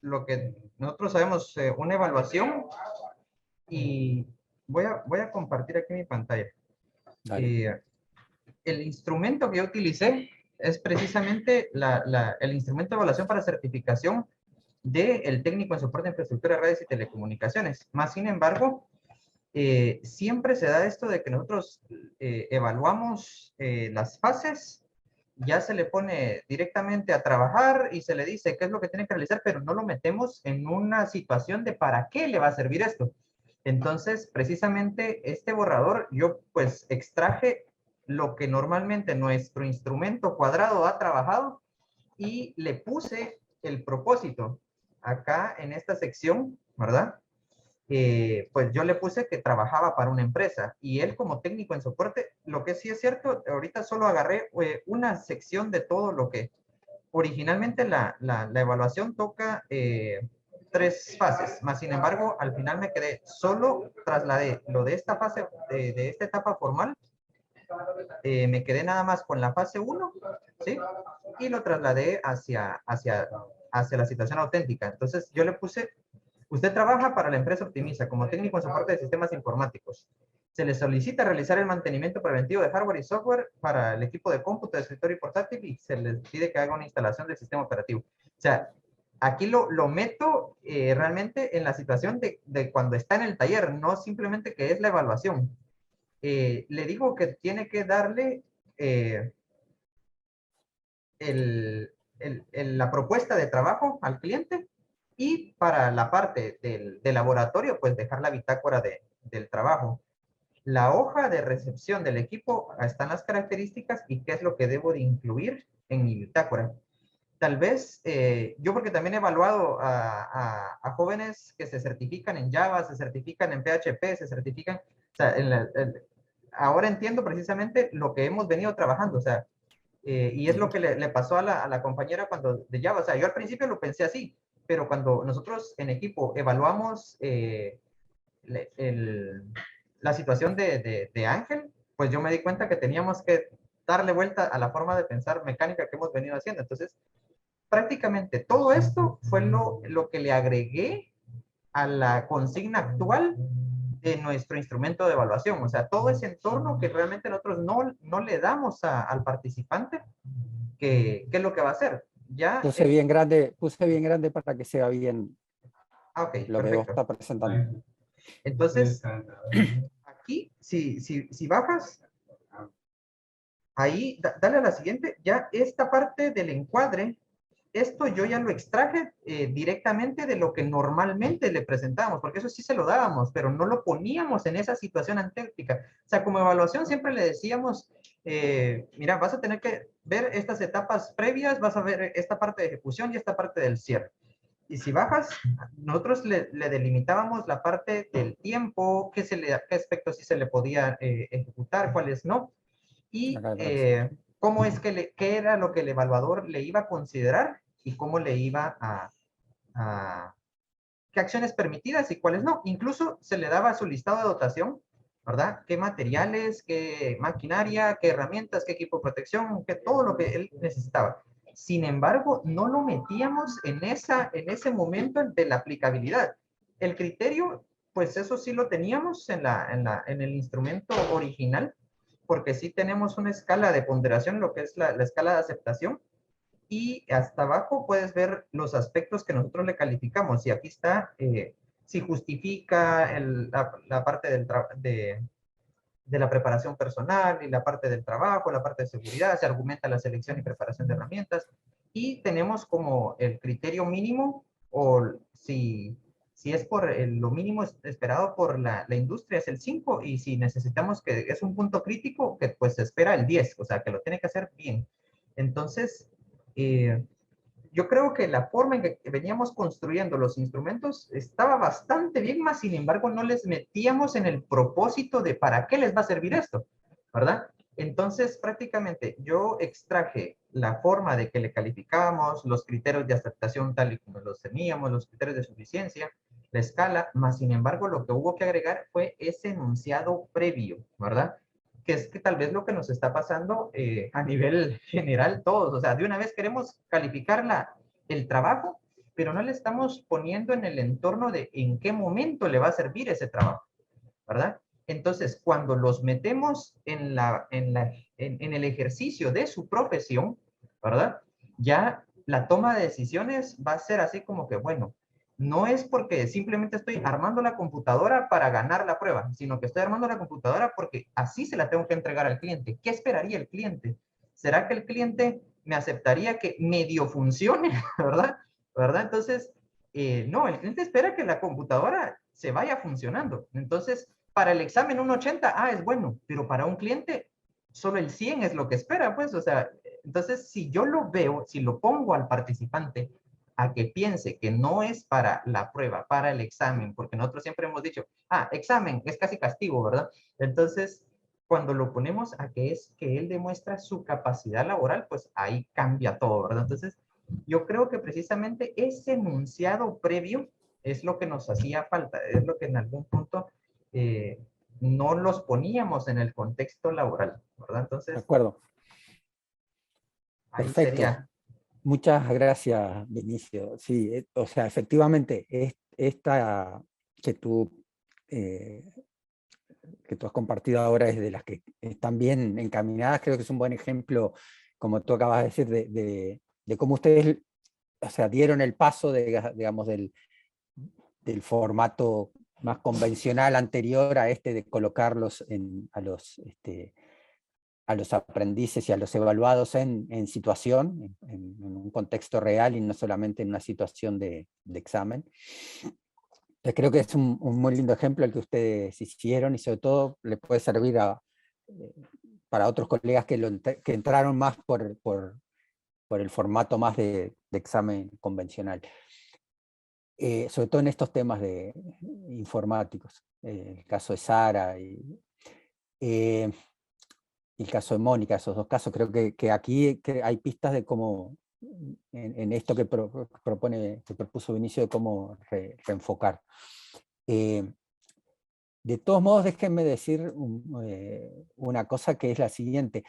lo que nosotros sabemos, una evaluación, y voy a compartir aquí mi pantalla. El instrumento que yo utilicé es precisamente el instrumento de evaluación para certificación del técnico en soporte de infraestructura de redes y telecomunicaciones. Más sin embargo, siempre se da esto de que nosotros evaluamos las fases, ya se le pone directamente a trabajar y se le dice qué es lo que tiene que realizar, pero no lo metemos en una situación de para qué le va a servir esto. Entonces, precisamente este borrador, yo pues extraje lo que normalmente nuestro instrumento cuadrado ha trabajado y le puse el propósito acá en esta sección, ¿verdad? Pues yo le puse que trabajaba para una empresa, y él como técnico en soporte, lo que sí es cierto, ahorita solo agarré una sección de todo lo que originalmente la evaluación toca 3 fases, más sin embargo al final me quedé, solo trasladé lo de esta fase, de esta etapa formal, me quedé nada más con la fase 1, ¿sí? Y lo trasladé hacia la situación auténtica. Entonces yo le puse: usted trabaja para la empresa Optimiza como técnico en soporte de sistemas informáticos. Se le solicita realizar el mantenimiento preventivo de hardware y software para el equipo de cómputo, de escritorio y portátil, y se les pide que haga una instalación del sistema operativo. O sea, aquí lo meto realmente en la situación de cuando está en el taller, no simplemente que es la evaluación. Le digo que tiene que darle la propuesta de trabajo al cliente, y para la parte del laboratorio, pues dejar la bitácora del trabajo. La hoja de recepción del equipo, están las características y qué es lo que debo de incluir en mi bitácora. Tal vez, yo porque también he evaluado a jóvenes que se certifican en Java, se certifican en PHP, se certifican, o sea, ahora entiendo precisamente lo que hemos venido trabajando, o sea, y es lo que le pasó a la compañera cuando de Java. O sea, yo al principio lo pensé así, pero cuando nosotros en equipo evaluamos la situación de Ángel, pues yo me di cuenta que teníamos que darle vuelta a la forma de pensar mecánica que hemos venido haciendo. Entonces, prácticamente todo esto fue lo que le agregué a la consigna actual de nuestro instrumento de evaluación. O sea, todo ese entorno que realmente nosotros no le damos al participante, qué es lo que va a hacer. Ya puse bien grande para que sea bien okay, lo perfecto. que vos estás presentando. Entonces, aquí, si bajas, ahí, dale a la siguiente, ya esta parte del encuadre, esto yo ya lo extraje directamente de lo que normalmente le presentábamos, porque eso sí se lo dábamos, pero no lo poníamos en esa situación auténtica. O sea, como evaluación siempre le decíamos, mira, vas a tener que ver estas etapas previas, vas a ver esta parte de ejecución y esta parte del cierre. Y si bajas, nosotros le delimitábamos la parte del tiempo, qué aspectos sí se le podía ejecutar, cuáles no, y cómo es que qué era lo que el evaluador le iba a considerar y cómo le iba qué acciones permitidas y cuáles no. Incluso se le daba su listado de dotación, ¿verdad? Qué materiales, qué maquinaria, qué herramientas, qué equipo de protección, qué todo lo que él necesitaba. Sin embargo, no lo metíamos en ese momento de la aplicabilidad. El criterio, pues eso sí lo teníamos en el instrumento original, porque sí tenemos una escala de ponderación, lo que es la escala de aceptación, y hasta abajo puedes ver los aspectos que nosotros le calificamos, y aquí está si justifica la parte de la preparación personal y la parte del trabajo, la parte de seguridad, se argumenta la selección y preparación de herramientas, y tenemos como el criterio mínimo, o si es por lo mínimo esperado por la industria es el 5, y si necesitamos que es un punto crítico, que pues se espera el 10, o sea, que lo tiene que hacer bien. Entonces, yo creo que la forma en que veníamos construyendo los instrumentos estaba bastante bien, más sin embargo no les metíamos en el propósito de para qué les va a servir esto, ¿verdad? Entonces prácticamente yo extraje la forma de que le calificábamos, los criterios de aceptación tal y como los teníamos, los criterios de suficiencia, la escala, más sin embargo lo que hubo que agregar fue ese enunciado previo, ¿verdad? Que es que tal vez lo que nos está pasando a nivel general todos, o sea, de una vez queremos calificar el trabajo, pero no le estamos poniendo en el entorno de en qué momento le va a servir ese trabajo, ¿verdad? Entonces, cuando los metemos en el ejercicio de su profesión, ¿verdad? Ya la toma de decisiones va a ser así como que, bueno, no es porque simplemente estoy armando la computadora para ganar la prueba, sino que estoy armando la computadora porque así se la tengo que entregar al cliente. ¿Qué esperaría el cliente? ¿Será que el cliente me aceptaría que medio funcione, ¿verdad? ¿Verdad? Entonces, no, el cliente espera que la computadora se vaya funcionando. Entonces, para el examen un 80, es bueno, pero para un cliente solo el 100 es lo que espera, pues, o sea, entonces si yo lo veo, si lo pongo al participante a que piense que no es para la prueba, para el examen, porque nosotros siempre hemos dicho, examen, es casi castigo, ¿verdad? Entonces, cuando lo ponemos a que es que él demuestra su capacidad laboral, pues ahí cambia todo, ¿verdad? Entonces, yo creo que precisamente ese enunciado previo es lo que nos hacía falta, es lo que en algún punto no los poníamos en el contexto laboral, ¿verdad? Entonces, de acuerdo. Ahí Perfecto. sería. Muchas gracias, Vinicio. Sí, o sea, efectivamente, esta que tú has compartido ahora es de las que están bien encaminadas. Creo que es un buen ejemplo, como tú acabas de decir, de cómo ustedes, o sea, dieron el paso, digamos, del formato más convencional anterior a de colocarlos a los aprendices y a los evaluados en situación, en un contexto real y no solamente en una situación de examen. Creo que es un muy lindo ejemplo el que ustedes hicieron, y sobre todo le puede servir para otros colegas que entraron más por el formato más de examen convencional. Sobre todo en estos temas informáticos, el caso de Sara y el caso de Mónica, esos dos casos. Creo que aquí hay pistas de cómo, en esto que propuso Vinicio, de cómo reenfocar. De todos modos, déjenme decir una cosa, que es la siguiente.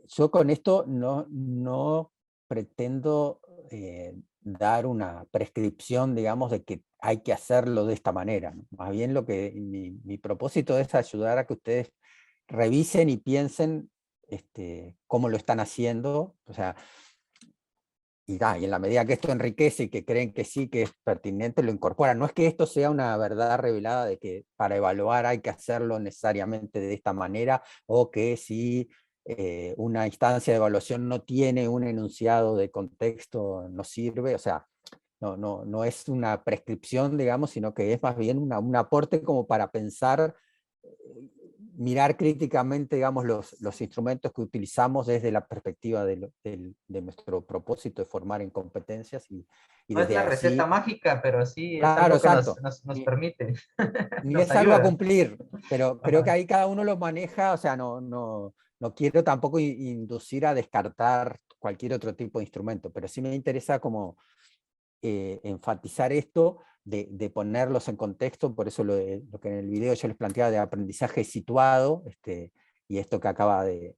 Yo con esto no pretendo dar una prescripción, digamos, de que hay que hacerlo de esta manera, ¿no? Más bien mi propósito es ayudar a que ustedes revisen y piensen cómo lo están haciendo, o sea, y en la medida que esto enriquece y que creen que sí, que es pertinente, lo incorporan. No es que esto sea una verdad revelada de que para evaluar hay que hacerlo necesariamente de esta manera, o que si una instancia de evaluación no tiene un enunciado de contexto, no sirve. O sea, no es una prescripción, digamos, sino que es más bien un aporte como para pensar, mirar críticamente, digamos, los instrumentos que utilizamos desde la perspectiva de nuestro propósito de formar en competencias. Y No es desde la así, receta mágica, pero sí es claro, algo que exacto. nos permite. Ni Nos es algo a ayuda. cumplir, pero creo que Ajá. ahí cada uno lo maneja. O sea, no quiero tampoco inducir a descartar cualquier otro tipo de instrumento, pero sí me interesa como enfatizar esto de ponerlos en contexto. Por eso lo que en el video yo les planteaba de aprendizaje situado, y esto que acaba de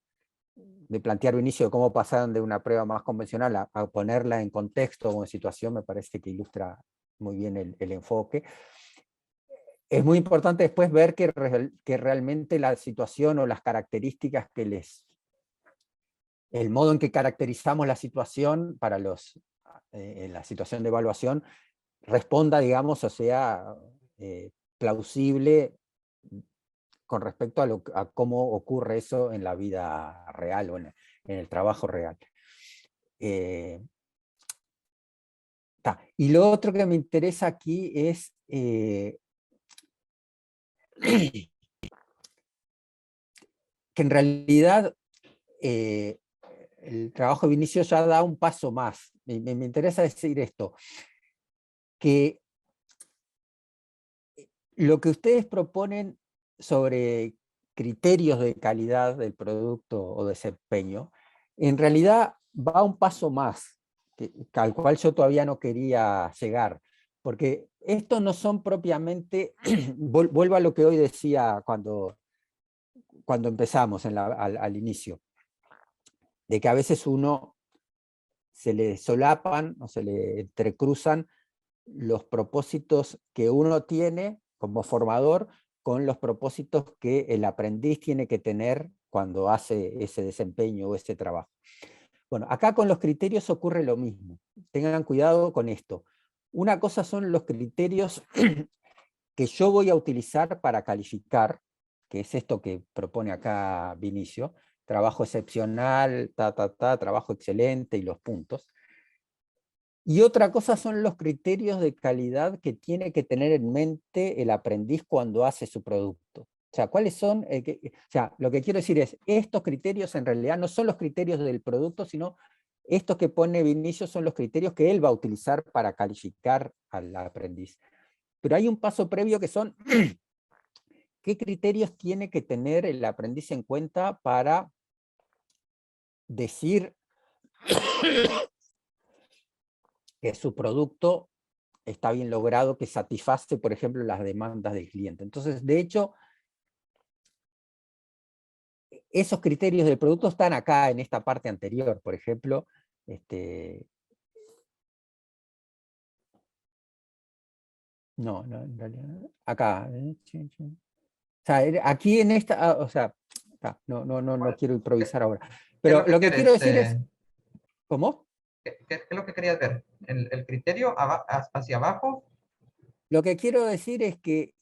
plantear Vinicio, de cómo pasaron de una prueba más convencional a ponerla en contexto o en situación, me parece que ilustra muy bien el enfoque. Es muy importante después ver que realmente la situación o las características el modo en que caracterizamos la situación para la situación de evaluación responda, digamos, o sea plausible con respecto a cómo ocurre eso en la vida real o en el trabajo real. Y lo otro que me interesa aquí es que en realidad el trabajo de Vinicio ya da un paso más. Me interesa decir esto, que lo que ustedes proponen sobre criterios de calidad del producto o desempeño, en realidad va un paso más, al cual yo todavía no quería llegar, porque estos no son propiamente, vuelvo a lo que hoy decía cuando empezamos al inicio, de que a veces uno se le solapan o se le entrecruzan los propósitos que uno tiene como formador con los propósitos que el aprendiz tiene que tener cuando hace ese desempeño o ese trabajo. Bueno, acá con los criterios ocurre lo mismo. Tengan cuidado con esto. Una cosa son los criterios que yo voy a utilizar para calificar, que es esto que propone acá Vinicio, trabajo excepcional, trabajo excelente y los puntos. Y otra cosa son los criterios de calidad que tiene que tener en mente el aprendiz cuando hace su producto. O sea, ¿cuáles son? Lo que quiero decir es, estos criterios en realidad no son los criterios del producto, sino estos que pone Vinicio son los criterios que él va a utilizar para calificar al aprendiz. Pero hay un paso previo que son, ¿qué criterios tiene que tener el aprendiz en cuenta para decir que su producto está bien logrado, que satisface, por ejemplo, las demandas del cliente? Entonces, de hecho, esos criterios del producto están acá en esta parte anterior, por ejemplo, no, en realidad, acá, o sea, aquí en esta, no quiero improvisar ahora, pero lo que quiero decir es, ¿cómo? ¿Qué es lo que querías ver? ¿El criterio hacia abajo? Lo que quiero decir es que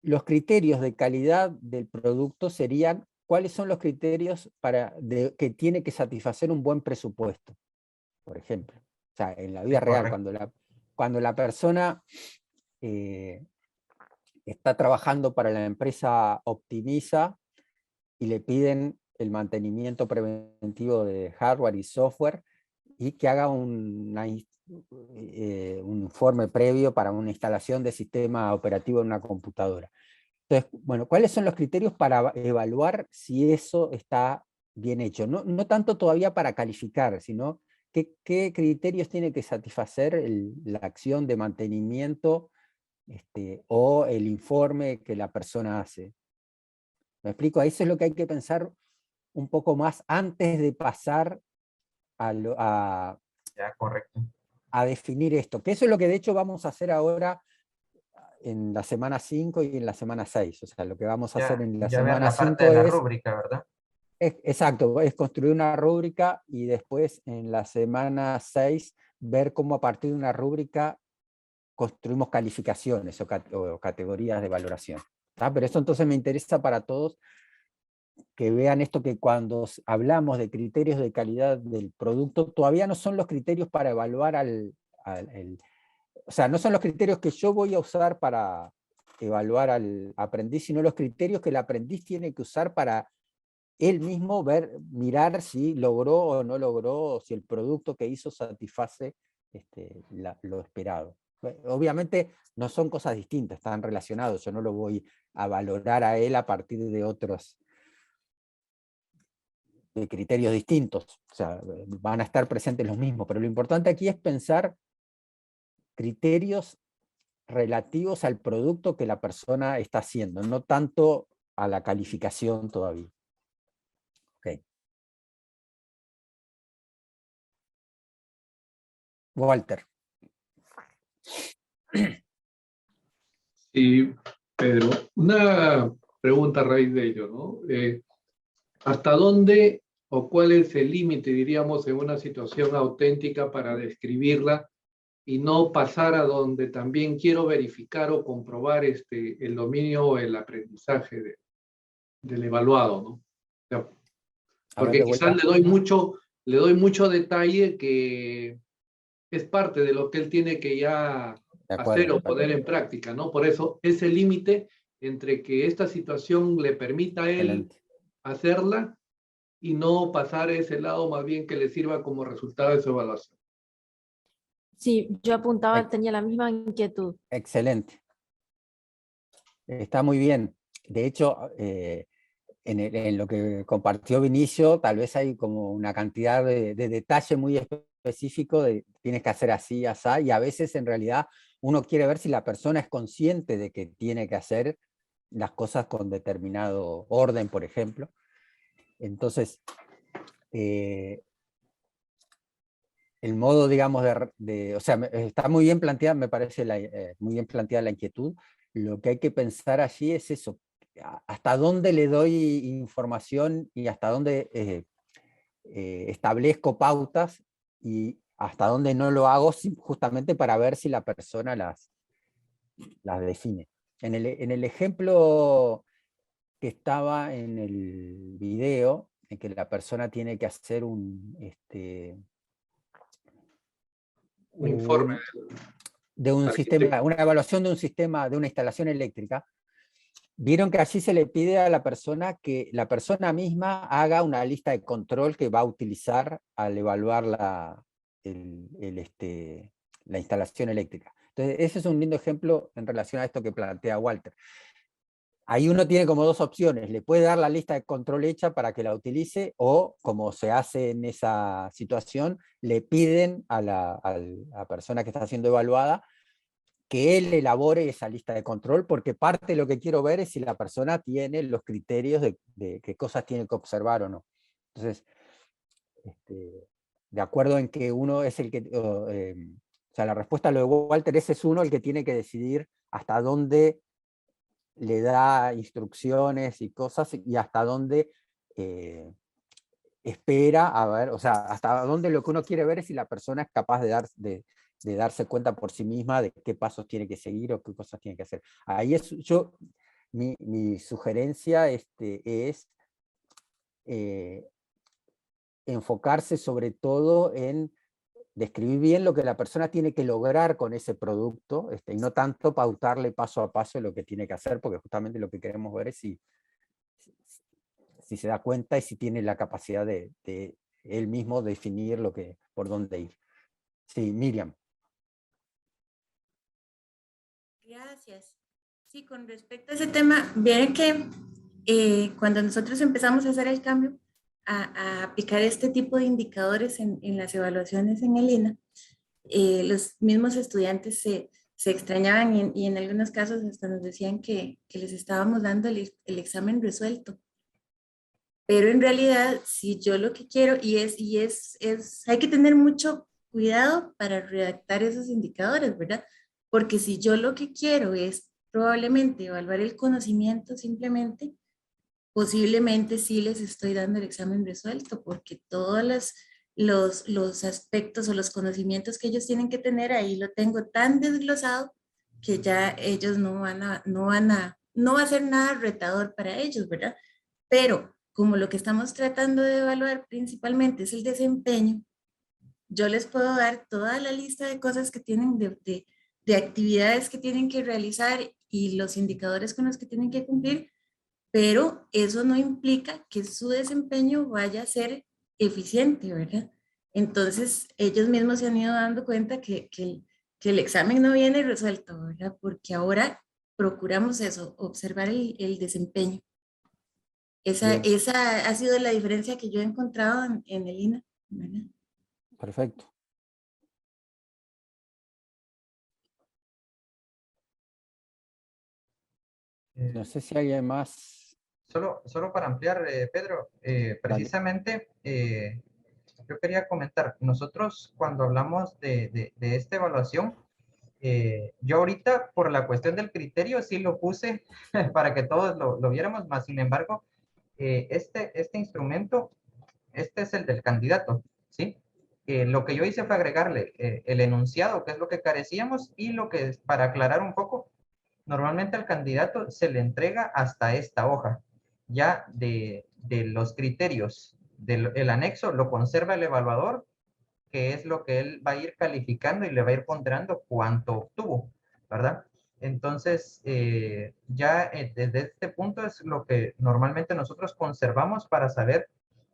los criterios de calidad del producto serían cuáles son los criterios que tiene que satisfacer un buen presupuesto, por ejemplo. O sea, en la vida real, cuando la persona está trabajando para la empresa Optimiza y le piden el mantenimiento preventivo de hardware y software, y que haga un informe previo para una instalación de sistema operativo en una computadora. Entonces, bueno, ¿cuáles son los criterios para evaluar si eso está bien hecho? No tanto todavía para calificar, sino qué criterios tiene que satisfacer la acción de mantenimiento o el informe que la persona hace. ¿Me explico? Eso es lo que hay que pensar un poco más antes de pasar a definir esto. Que eso es lo que de hecho vamos a hacer ahora en la semana 5 y en la semana 6. O sea, lo que vamos a hacer en la semana 5 es... la es... rúbrica, ¿verdad? Exacto, es construir una rúbrica y después en la semana 6 ver cómo a partir de una rúbrica construimos calificaciones o categorías de valoración. Pero eso entonces me interesa para todos que vean esto, que cuando hablamos de criterios de calidad del producto, todavía no son los criterios para evaluar o sea, no son los criterios que yo voy a usar para evaluar al aprendiz, sino los criterios que el aprendiz tiene que usar para él mismo mirar si logró o no logró, si el producto que hizo satisface lo esperado. Obviamente no son cosas distintas, están relacionados, yo no lo voy a valorar a él a partir de otros de criterios distintos, o sea, van a estar presentes los mismos, pero lo importante aquí es pensar criterios relativos al producto que la persona está haciendo, no tanto a la calificación todavía. Okay. Walter. Sí, Pedro, una pregunta a raíz de ello, ¿no? ¿Hasta dónde o cuál es el límite, diríamos, en una situación auténtica para describirla y no pasar a donde también quiero verificar o comprobar el dominio o el aprendizaje del evaluado, ¿no? O sea, porque quizás le doy mucho detalle que es parte de lo que él tiene que ya hacer o poner en práctica, ¿no? Por eso ese límite entre que esta situación le permita a él hacerla y no pasar a ese lado, más bien que le sirva como resultado de su evaluación. Sí, yo apuntaba, tenía la misma inquietud. Excelente. Está muy bien. De hecho, en lo que compartió Vinicio, tal vez hay como una cantidad de detalle muy específico de tienes que hacer así, así, y a veces en realidad uno quiere ver si la persona es consciente de que tiene que hacer las cosas con determinado orden, por ejemplo. Entonces, el modo, digamos, o sea, está muy bien planteada, me parece muy bien planteada la inquietud. Lo que hay que pensar allí es eso, hasta dónde le doy información y hasta dónde establezco pautas y hasta dónde no lo hago justamente para ver si la persona las define. En el ejemplo que estaba en el video, en que la persona tiene que hacer un informe de un sistema, una evaluación de un sistema, de una instalación eléctrica, vieron que allí se le pide a la persona que la persona misma haga una lista de control que va a utilizar al evaluar la instalación eléctrica. Entonces, ese es un lindo ejemplo en relación a esto que plantea Walter. Ahí uno tiene como dos opciones, le puede dar la lista de control hecha para que la utilice, o como se hace en esa situación, le piden a la persona que está siendo evaluada que él elabore esa lista de control, porque parte de lo que quiero ver es si la persona tiene los criterios de qué cosas tiene que observar o no. Entonces, de acuerdo en que uno es el que, o sea, la respuesta a lo de Walter, ese es uno el que tiene que decidir hasta dónde le da instrucciones y cosas, y hasta dónde espera, a ver, o sea, hasta dónde lo que uno quiere ver es si la persona es capaz de darse cuenta por sí misma de qué pasos tiene que seguir o qué cosas tiene que hacer. Ahí es, mi sugerencia es enfocarse sobre todo en describir bien lo que la persona tiene que lograr con ese producto, y no tanto pautarle paso a paso lo que tiene que hacer, porque justamente lo que queremos ver es si se da cuenta y si tiene la capacidad de él mismo definir por dónde ir. Sí, Miriam. Gracias. Sí, con respecto a ese tema, bien que cuando nosotros empezamos a hacer el cambio, a aplicar este tipo de indicadores en las evaluaciones en el INAH, los mismos estudiantes se extrañaban y en algunos casos hasta nos decían que les estábamos dando el examen resuelto. Pero en realidad, si yo lo que quiero, hay que tener mucho cuidado para redactar esos indicadores, ¿verdad? Porque si yo lo que quiero es probablemente evaluar el conocimiento simplemente, posiblemente sí les estoy dando el examen resuelto, porque todos los aspectos o los conocimientos que ellos tienen que tener ahí lo tengo tan desglosado que ya ellos no va a ser nada retador para ellos, ¿verdad? Pero como lo que estamos tratando de evaluar principalmente es el desempeño, yo les puedo dar toda la lista de cosas que tienen, de actividades que tienen que realizar y los indicadores con los que tienen que cumplir, pero eso no implica que su desempeño vaya a ser eficiente, ¿verdad? Entonces, ellos mismos se han ido dando cuenta que el examen no viene resuelto, ¿verdad? Porque ahora procuramos eso, observar el desempeño. Esa ha sido la diferencia que yo he encontrado en el INAH, ¿verdad? Perfecto. No sé si alguien más. Solo para ampliar, Pedro, precisamente yo quería comentar, nosotros cuando hablamos de esta evaluación, yo ahorita por la cuestión del criterio sí lo puse para que todos lo viéramos, más sin embargo, este instrumento, este es el del candidato, ¿sí? lo que yo hice fue agregarle el enunciado, que es lo que carecíamos, y lo que, para aclarar un poco, normalmente al candidato se le entrega hasta esta hoja, ya de los criterios del anexo, lo conserva el evaluador, que es lo que él va a ir calificando y le va a ir ponderando cuánto obtuvo, ¿verdad? Entonces, ya desde este punto es lo que normalmente nosotros conservamos para saber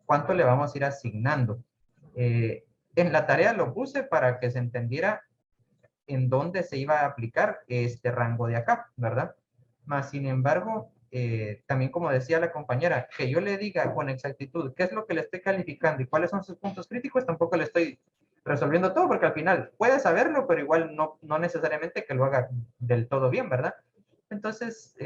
cuánto le vamos a ir asignando. En la tarea lo puse para que se entendiera en dónde se iba a aplicar este rango de acá, ¿verdad? Más sin embargo, también como decía la compañera, que yo le diga con exactitud qué es lo que le estoy calificando y cuáles son sus puntos críticos, tampoco le estoy resolviendo todo, porque al final puede saberlo, pero igual no necesariamente que lo haga del todo bien, ¿verdad? Entonces,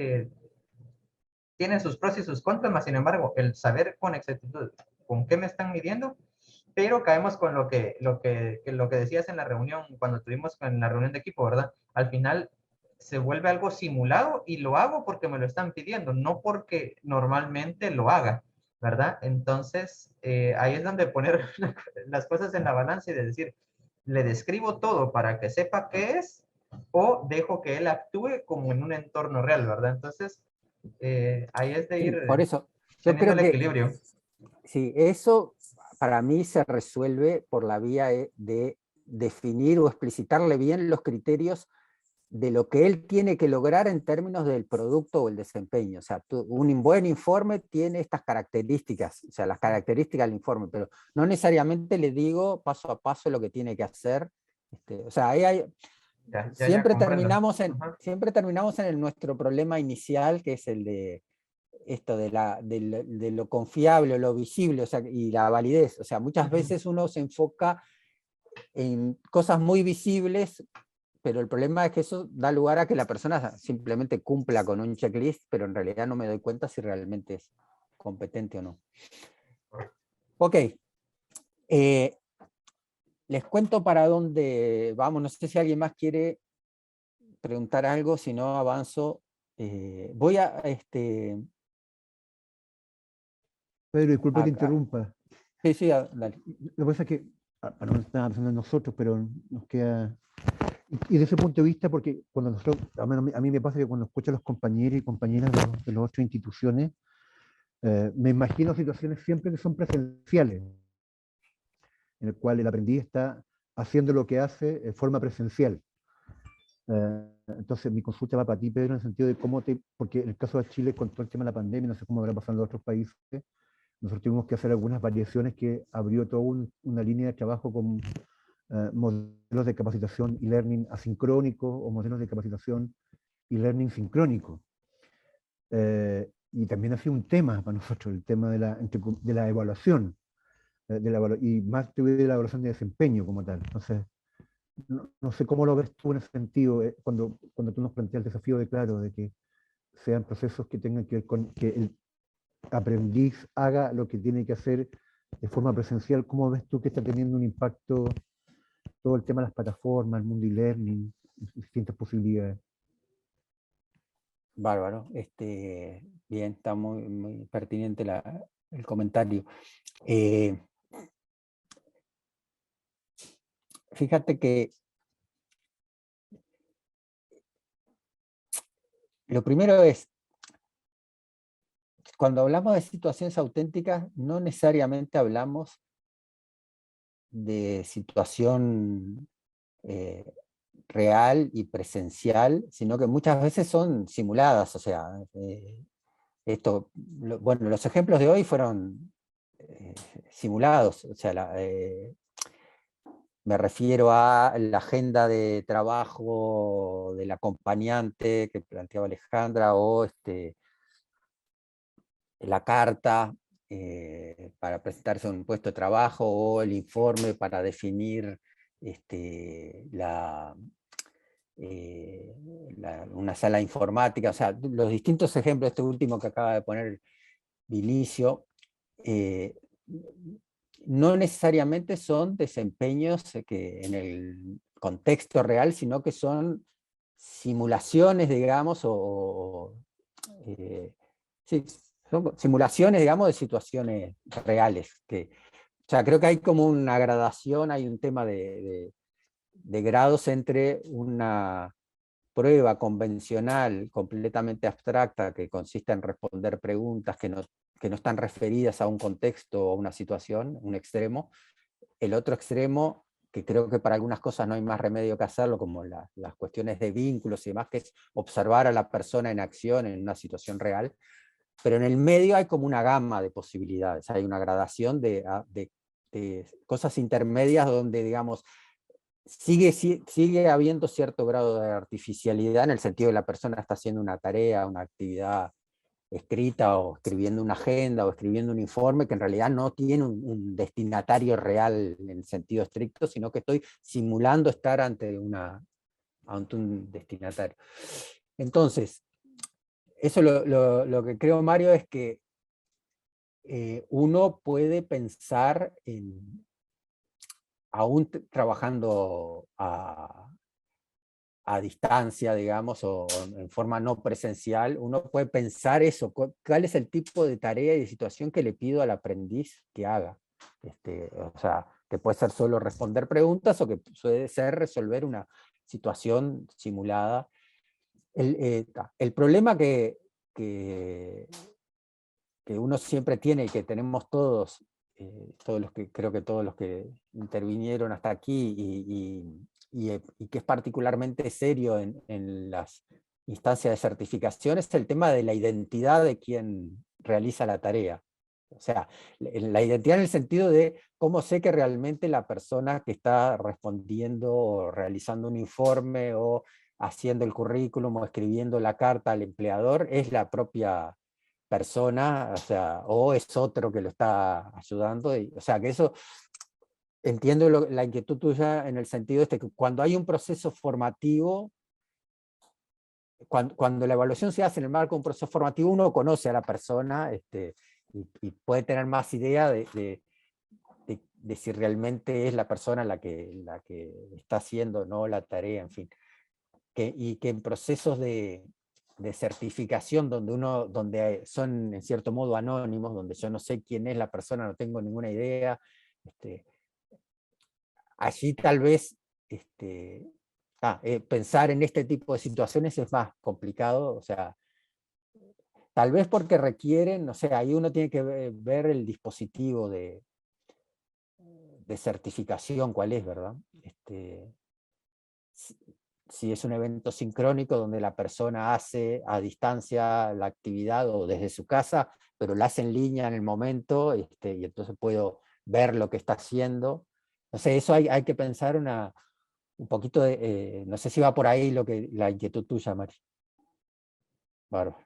tiene sus pros y sus contras, más sin embargo, el saber con exactitud con qué me están midiendo, pero caemos con lo que decías en la reunión, cuando tuvimos en la reunión de equipo, ¿verdad? Al final se vuelve algo simulado y lo hago porque me lo están pidiendo, no porque normalmente lo haga, ¿verdad? Entonces, ahí es donde poner las cosas en la balanza y de decir, le describo todo para que sepa qué es, o dejo que él actúe como en un entorno real, ¿verdad? Entonces, ahí es de ir por eso, yo teniendo creo el equilibrio. Sí, eso para mí se resuelve por la vía de definir o explicitarle bien los criterios de lo que él tiene que lograr en términos del producto o el desempeño. O sea, un buen informe tiene estas características, o sea, las características del informe, pero no necesariamente le digo paso a paso lo que tiene que hacer. O sea, ahí hay, siempre terminamos en nuestro problema inicial, que es el de esto de lo confiable, lo visible, o sea, y la validez. O sea, muchas veces uno se enfoca en cosas muy visibles, pero el problema es que eso da lugar a que la persona simplemente cumpla con un checklist, pero en realidad no me doy cuenta si realmente es competente o no. Ok. Les cuento para dónde vamos. No sé si alguien más quiere preguntar algo, si no avanzo. Voy a... Pedro, disculpa que interrumpa. Sí, dale. Lo que pasa es que, no estaba pensando en nosotros, pero nos queda... Y desde ese punto de vista, porque cuando nosotros, a mí me pasa que cuando escucho a los compañeros y compañeras de las otras instituciones, me imagino situaciones siempre que son presenciales, en el cual el aprendiz está haciendo lo que hace de forma presencial. Entonces mi consulta va para ti, Pedro, en el sentido de cómo porque en el caso de Chile, con todo el tema de la pandemia, no sé cómo habrá pasado en otros países, nosotros tuvimos que hacer algunas variaciones que abrió toda una línea de trabajo con modelos de capacitación y learning asincrónico o modelos de capacitación y learning sincrónico. Y también ha sido un tema para nosotros, el tema de la evaluación, y más de la evaluación de desempeño como tal. Entonces, no sé cómo lo ves tú en ese sentido, cuando tú nos planteas el desafío de que sean procesos que tengan que ver con que el aprendiz haga lo que tiene que hacer de forma presencial. ¿Cómo ves tú que está teniendo un impacto todo el tema de las plataformas, el mundo e-learning, distintas posibilidades? Bárbaro. Bien, está muy pertinente el comentario. Fíjate que lo primero es, cuando hablamos de situaciones auténticas, no necesariamente hablamos de situación real y presencial, sino que muchas veces son simuladas. O sea, bueno, los ejemplos de hoy fueron simulados. O sea, me refiero a la agenda de trabajo del acompañante que planteaba Alejandra, o la carta para presentarse a un puesto de trabajo, o el informe para definir una sala informática. O sea, los distintos ejemplos, este último que acaba de poner Vinicio, no necesariamente son desempeños que en el contexto real, sino que son simulaciones, digamos, sí, son simulaciones, digamos, de situaciones reales, que O sea, creo que hay como una gradación, hay un tema de grados entre una prueba convencional completamente abstracta que consiste en responder preguntas que no están referidas a un contexto o a una situación, un extremo. El otro extremo, que creo que para algunas cosas no hay más remedio que hacerlo, como las cuestiones de vínculos y demás, que es observar a la persona en acción en una situación real, pero en el medio hay como una gama de posibilidades, hay una gradación de cosas intermedias donde, digamos, sigue habiendo cierto grado de artificialidad en el sentido de que la persona está haciendo una tarea, una actividad escrita, o escribiendo una agenda, o escribiendo un informe, que en realidad no tiene un destinatario real en el sentido estricto, sino que estoy simulando estar ante un destinatario. Entonces, eso lo que creo, Mario, es que uno puede pensar aún trabajando a distancia, digamos, o en forma no presencial, uno puede pensar eso, cuál es el tipo de tarea y de situación que le pido al aprendiz que haga. O sea, que puede ser solo responder preguntas, o que puede ser resolver una situación simulada. El problema que uno siempre tiene, y que tenemos todos, creo que todos los que intervinieron hasta aquí, y que es particularmente serio en las instancias de certificación, es el tema de la identidad de quien realiza la tarea. O sea, la identidad en el sentido de cómo sé que realmente la persona que está respondiendo o realizando un informe o haciendo el currículum o escribiendo la carta al empleador es la propia persona, o sea, o es otro que lo está ayudando. O sea, que eso, entiendo la inquietud tuya en el sentido que cuando hay un proceso formativo, cuando la evaluación se hace en el marco de un proceso formativo, uno conoce a la persona, y puede tener más idea de si realmente es la persona la que está haciendo, ¿no?, la tarea, en fin. Y que en procesos de certificación donde son en cierto modo anónimos, donde yo no sé quién es la persona, no tengo ninguna idea, allí tal vez pensar en este tipo de situaciones es más complicado. O sea, tal vez porque requieren, no sé, ahí uno tiene que ver el dispositivo de certificación, cuál es, ¿verdad? Si es un evento sincrónico donde la persona hace a distancia la actividad o desde su casa, pero la hace en línea en el momento, y entonces puedo ver lo que está haciendo. No sé, eso hay que pensar un poquito de, no sé si va por ahí la inquietud tuya, Mari. Bárbaro.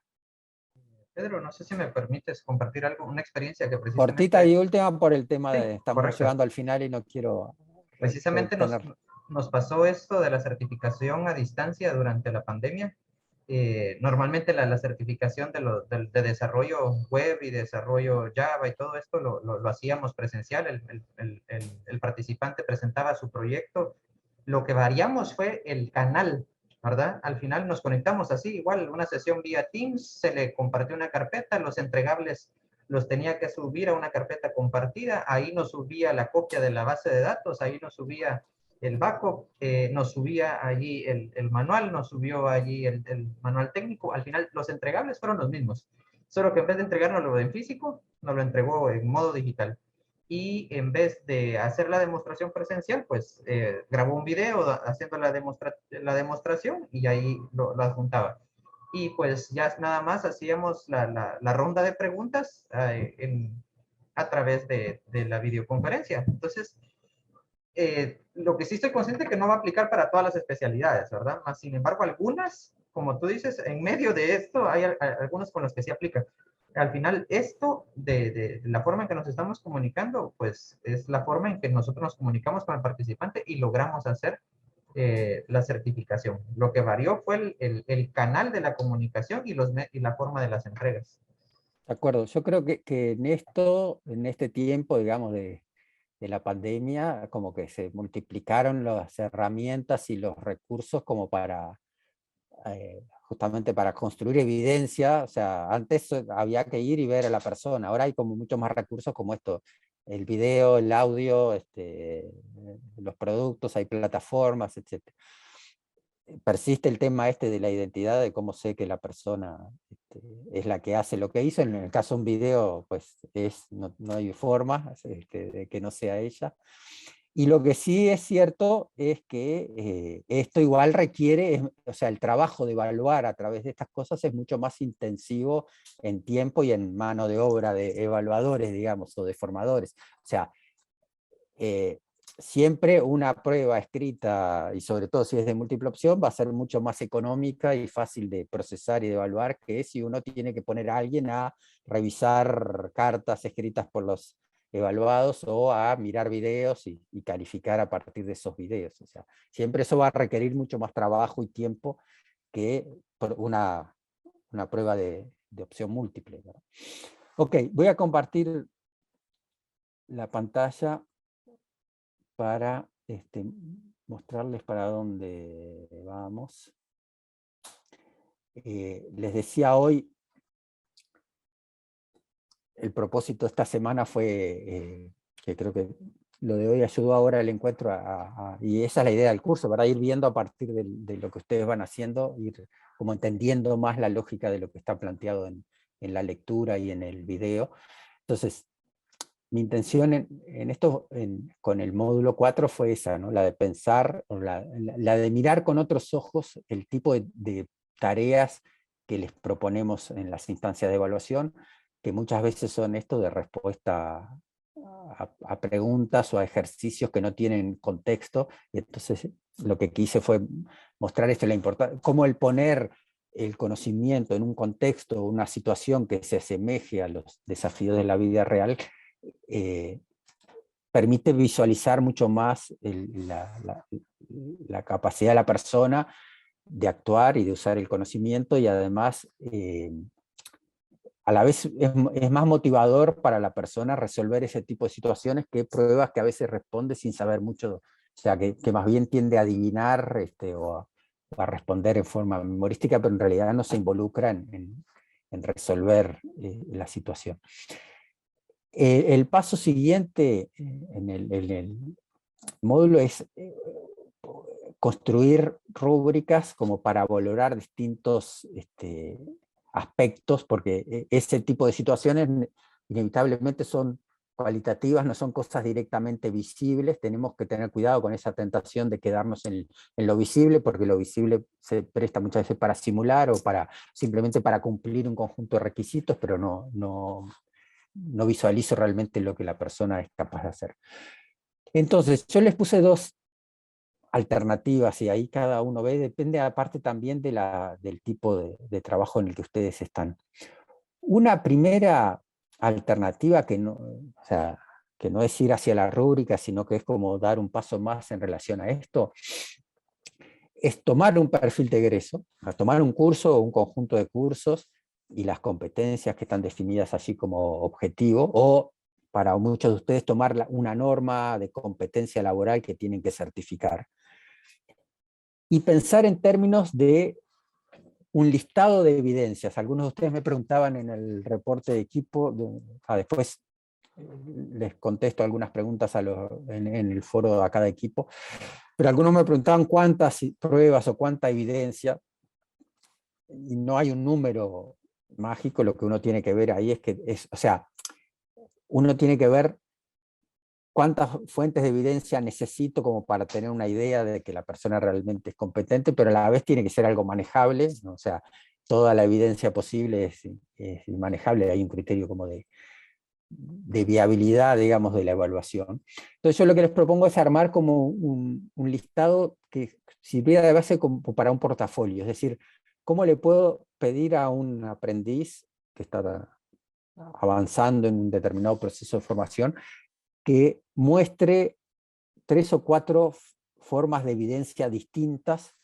Pedro, no sé si me permites compartir una experiencia que precisamente... Cortita y última por el tema de, estamos correcto. llegando al final y no quiero... Precisamente nos pasó esto de la certificación a distancia durante la pandemia. Normalmente la certificación de desarrollo web y desarrollo Java y todo esto lo hacíamos presencial. El participante presentaba su proyecto. Lo que variamos fue el canal, ¿verdad? Al final nos conectamos así, igual una sesión vía Teams, se le compartió una carpeta, los entregables los tenía que subir a una carpeta compartida, ahí nos subía la copia de la base de datos, ahí nos subía el backup, nos subía allí el manual, nos subió allí el manual técnico. Al final los entregables fueron los mismos, solo que en vez de entregárnoslo en físico, nos lo entregó en modo digital. Y en vez de hacer la demostración presencial, pues grabó un video haciendo la demostración y ahí lo adjuntaba. Y pues ya nada más hacíamos la ronda de preguntas a través de la videoconferencia. Entonces, lo que sí estoy consciente es que no va a aplicar para todas las especialidades, ¿verdad? Más sin embargo, algunas, como tú dices, en medio de esto hay algunos con los que sí aplica. Al final, esto de la forma en que nos estamos comunicando, pues es la forma en que nosotros nos comunicamos con el participante y logramos hacer la certificación. Lo que varió fue el canal de la comunicación y la forma de las entregas. De acuerdo, yo creo que en este tiempo, digamos, de la pandemia, como que se multiplicaron las herramientas y los recursos como para, justamente para construir evidencia. O sea, antes había que ir y ver a la persona, ahora hay como muchos más recursos como esto, el video, el audio, los productos, hay plataformas, etc. Persiste el tema de la identidad, de cómo sé que la persona es la que hace lo que hizo. En el caso de un video, pues no hay forma de que no sea ella. Y lo que sí es cierto es que esto igual requiere, o sea, el trabajo de evaluar a través de estas cosas es mucho más intensivo en tiempo y en mano de obra de evaluadores, digamos, o de formadores. O sea, siempre una prueba escrita, y sobre todo si es de múltiple opción, va a ser mucho más económica y fácil de procesar y de evaluar que si uno tiene que poner a alguien a revisar cartas escritas por los evaluados o a mirar videos y calificar a partir de esos videos. O sea, siempre eso va a requerir mucho más trabajo y tiempo que una prueba de opción múltiple, ¿no? Ok, voy a compartir la pantalla para mostrarles para dónde vamos. Les decía hoy, el propósito de esta semana fue, que creo que lo de hoy ayudó ahora el encuentro, y esa es la idea del curso, ¿verdad? Ir viendo a partir de lo que ustedes van haciendo, ir como entendiendo más la lógica de lo que está planteado en la lectura y en el video. Entonces, mi intención en esto, con el módulo 4 fue esa, ¿no? La de pensar, o la de mirar con otros ojos el tipo de tareas que les proponemos en las instancias de evaluación, que muchas veces son esto de respuesta a preguntas o a ejercicios que no tienen contexto, y entonces lo que quise fue mostrar esto, la importancia, cómo el poner el conocimiento en un contexto, una situación que se asemeje a los desafíos de la vida real, permite visualizar mucho más la capacidad de la persona de actuar y de usar el conocimiento, y además a la vez es más motivador para la persona resolver ese tipo de situaciones que pruebas que a veces responde sin saber mucho, o sea, que más bien tiende a adivinar o a responder en forma memorística, pero en realidad no se involucra en resolver la situación. El paso siguiente en el módulo es construir rúbricas como para valorar distintos aspectos, porque ese tipo de situaciones inevitablemente son cualitativas, no son cosas directamente visibles. Tenemos que tener cuidado con esa tentación de quedarnos en lo visible, porque lo visible se presta muchas veces para simular o simplemente para cumplir un conjunto de requisitos, pero no visualizo realmente lo que la persona es capaz de hacer. Entonces, yo les puse dos alternativas, y ahí cada uno ve, depende aparte también del tipo de trabajo en el que ustedes están. Una primera alternativa que no es ir hacia la rúbrica, sino que es como dar un paso más en relación a esto, es tomar un perfil de egreso, tomar un curso o un conjunto de cursos, y las competencias que están definidas allí como objetivo, o para muchos de ustedes tomar una norma de competencia laboral que tienen que certificar, y pensar en términos de un listado de evidencias. Algunos de ustedes me preguntaban en el reporte de equipo, después les contesto algunas preguntas en el foro a cada equipo, pero algunos me preguntaban cuántas pruebas o cuánta evidencia, y no hay un número mágico. Lo que uno tiene que ver ahí o sea, uno tiene que ver cuántas fuentes de evidencia necesito como para tener una idea de que la persona realmente es competente, pero a la vez tiene que ser algo manejable, ¿no? O sea, toda la evidencia posible es manejable, hay un criterio como de viabilidad, digamos, de la evaluación. Entonces yo lo que les propongo es armar como un listado que sirviera de base como para un portafolio, es decir, ¿cómo le puedo pedir a un aprendiz que está avanzando en un determinado proceso de formación que muestre 3 o 4 formas de evidencia distintas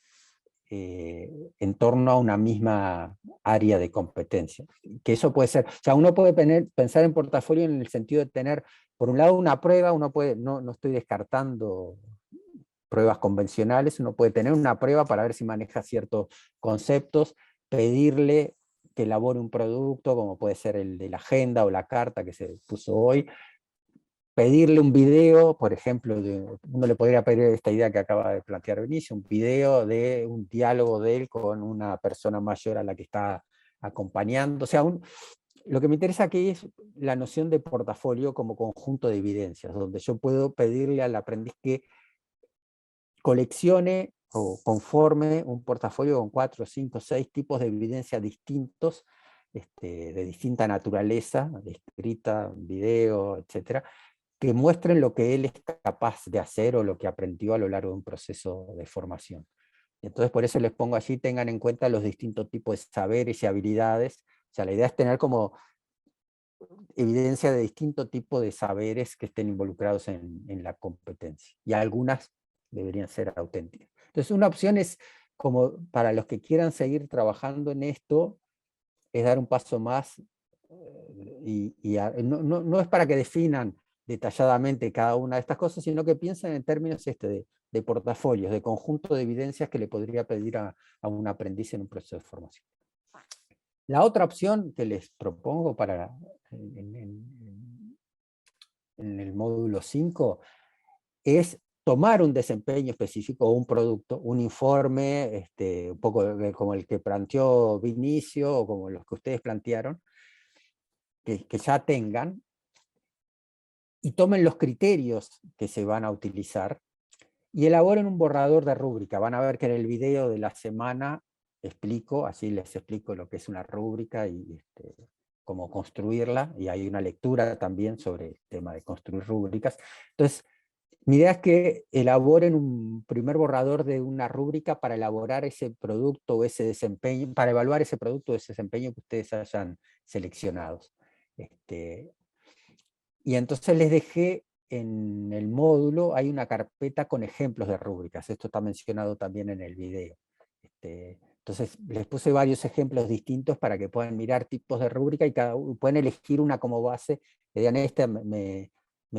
en torno a una misma área de competencia? Que eso puede ser, o sea, uno puede pensar en portafolio en el sentido de tener, por un lado, una prueba. Uno puede, no estoy descartando pruebas convencionales, uno puede tener una prueba para ver si maneja ciertos conceptos, pedirle que elabore un producto, como puede ser el de la agenda o la carta que se puso hoy, pedirle un video, por ejemplo, uno le podría pedir esta idea que acaba de plantear Benicio, un video de un diálogo de él con una persona mayor a la que está acompañando. O sea, lo que me interesa aquí es la noción de portafolio como conjunto de evidencias, donde yo puedo pedirle al aprendiz que coleccione o conforme un portafolio con 4, 5, 6 tipos de evidencia distintos, de distinta naturaleza, de escrita, video, etcétera, que muestren lo que él es capaz de hacer o lo que aprendió a lo largo de un proceso de formación. Entonces por eso les pongo allí, tengan en cuenta los distintos tipos de saberes y habilidades. O sea, la idea es tener como evidencia de distinto tipo de saberes que estén involucrados en la competencia. Y algunas deberían ser auténticas. Entonces una opción es, como para los que quieran seguir trabajando en esto, es dar un paso más, no es para que definan detalladamente cada una de estas cosas, sino que piensen en términos de portafolios, de conjunto de evidencias que le podría pedir a un aprendiz en un proceso de formación. La otra opción que les propongo para en el módulo 5 es tomar un desempeño específico o un producto, un informe, un poco como el que planteó Vinicio o como los que ustedes plantearon, que ya tengan, y tomen los criterios que se van a utilizar y elaboren un borrador de rúbrica. Van a ver que en el video de la semana así les explico lo que es una rúbrica y cómo construirla, y hay una lectura también sobre el tema de construir rúbricas. Entonces, mi idea es que elaboren un primer borrador de una rúbrica para elaborar ese producto o ese desempeño, para evaluar ese producto o ese desempeño que ustedes hayan seleccionado. Y entonces les dejé en el módulo, hay una carpeta con ejemplos de rúbricas. Esto está mencionado también en el video. Entonces les puse varios ejemplos distintos para que puedan mirar tipos de rúbrica y pueden elegir una como base, que digan, esta me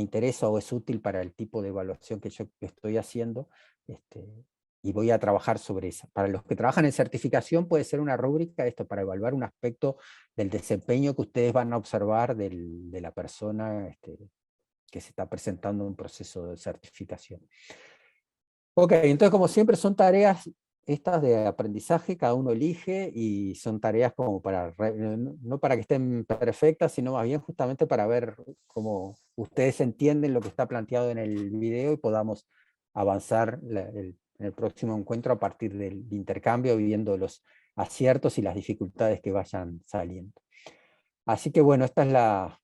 interesa o es útil para el tipo de evaluación que yo estoy haciendo, y voy a trabajar sobre esa. Para los que trabajan en certificación puede ser una rúbrica, para evaluar un aspecto del desempeño que ustedes van a observar de la persona que se está presentando en un proceso de certificación. Ok, entonces como siempre son tareas estas de aprendizaje, cada uno elige, y son tareas como no para que estén perfectas, sino más bien justamente para ver cómo ustedes entienden lo que está planteado en el video y podamos avanzar en el próximo encuentro a partir del intercambio, viendo los aciertos y las dificultades que vayan saliendo. Así que bueno, esta es la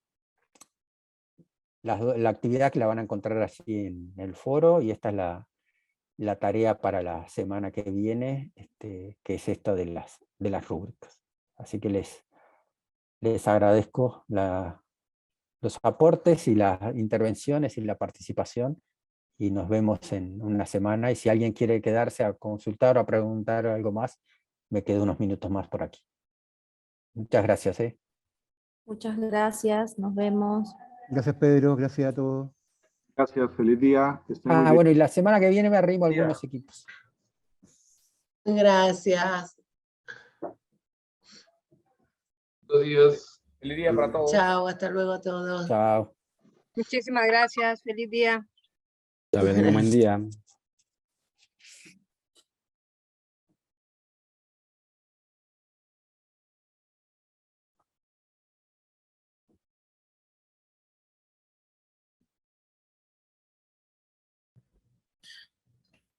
actividad que la van a encontrar así en el foro, y esta es la tarea para la semana que viene, que es esta de las rúbricas. Así que les agradezco los aportes y las intervenciones y la participación, y nos vemos en una semana, y si alguien quiere quedarse a consultar o a preguntar algo más, me quedo unos minutos más por aquí. Muchas gracias. Muchas gracias, nos vemos. Gracias, Pedro, gracias a todos. Gracias, feliz día. Que estén muy bien. Bueno, y la semana que viene me arrimo a algunos equipos. Gracias. Buenos días. Feliz día para todos. Chao, hasta luego a todos. Chao. Muchísimas gracias. Feliz día. Ya ven, un buen día.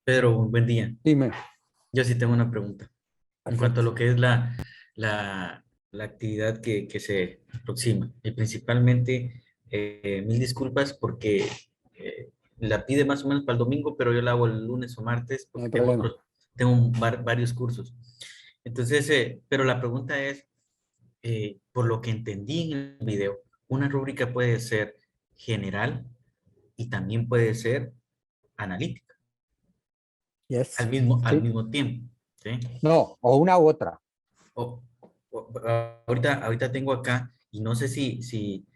Pedro, buen día. Dime. Yo sí tengo una pregunta. En cuanto a lo que es la actividad que se aproxima, y principalmente, mil disculpas porque la pide más o menos para el domingo, pero yo la hago el lunes o martes porque tengo varios cursos. Entonces, pero la pregunta es, por lo que entendí en el video, una rúbrica puede ser general y también puede ser analítica. Yes. Al mismo tiempo. ¿Sí? No, o una u otra. Ahorita tengo acá, y no sé si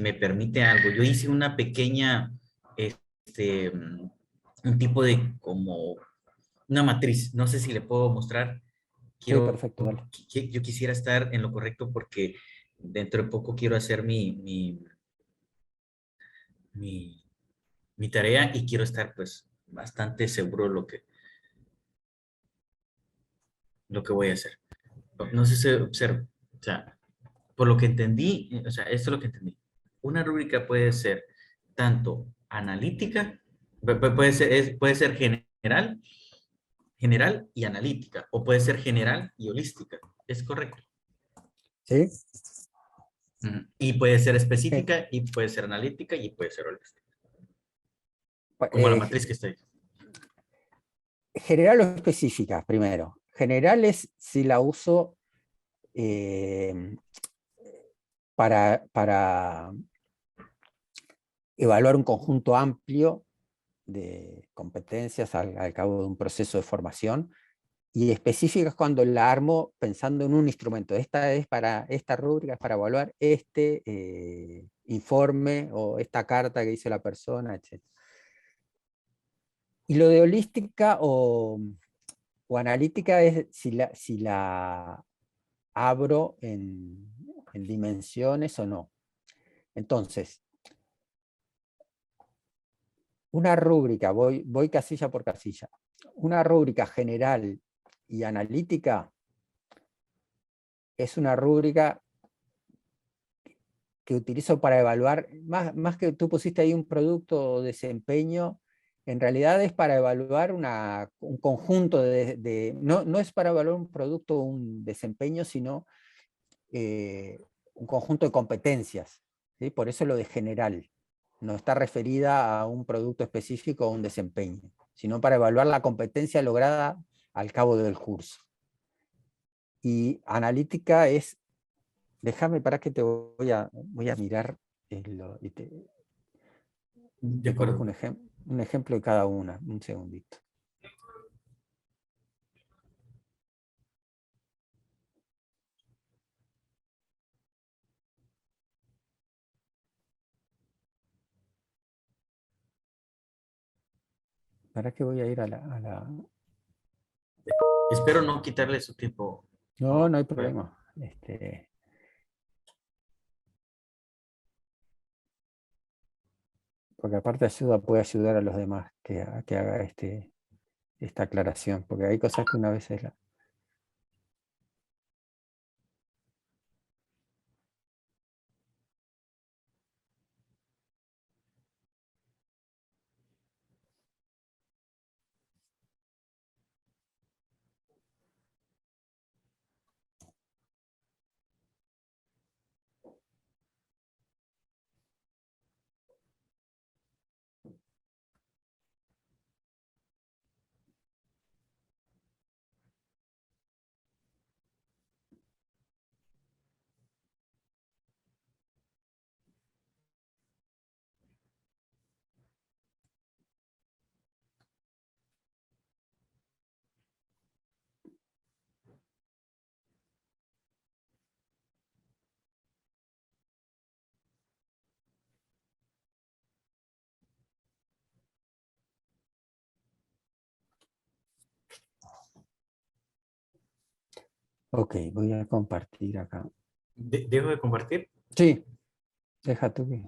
me permite algo. Yo hice una pequeña, un tipo de como una matriz. No sé si le puedo mostrar. Sí, perfecto, vale. Yo quisiera estar en lo correcto porque dentro de poco quiero hacer mi tarea y quiero estar pues bastante seguro de lo que voy a hacer. No sé si se observa, o sea, por lo que entendí, o sea, esto es lo que entendí. Una rúbrica puede ser tanto analítica, puede ser general y analítica, o puede ser general y holística. ¿Es correcto? ¿Sí? Y puede ser específica, y puede ser analítica, y puede ser holística. Como la matriz que está ahí. General o específica, primero. General es si la uso para evaluar un conjunto amplio de competencias al cabo de un proceso de formación, y específica es cuando la armo pensando en un instrumento. Esta rúbrica es para evaluar este informe o esta carta que hizo la persona, etc. Y lo de holística o analítica es si la abro en dimensiones o no. Entonces, una rúbrica, voy casilla por casilla, una rúbrica general y analítica es una rúbrica que utilizo para evaluar, más que tú pusiste ahí un producto o desempeño, en realidad es para evaluar un conjunto no es para evaluar un producto o un desempeño, sino un conjunto de competencias, ¿sí? Por eso lo de general, no está referida a un producto específico o un desempeño, sino para evaluar la competencia lograda al cabo del curso. Y analítica es, déjame para que te voy a mirar te coloco un ejemplo de cada una, un segundito. ¿Para qué voy a ir a la... Espero no quitarle su tiempo. No, no hay problema. Porque aparte puede ayudar a los demás que haga esta aclaración, porque hay cosas que una vez es la... Ok, voy a compartir acá. ¿Dejo de compartir? Sí, deja tú que...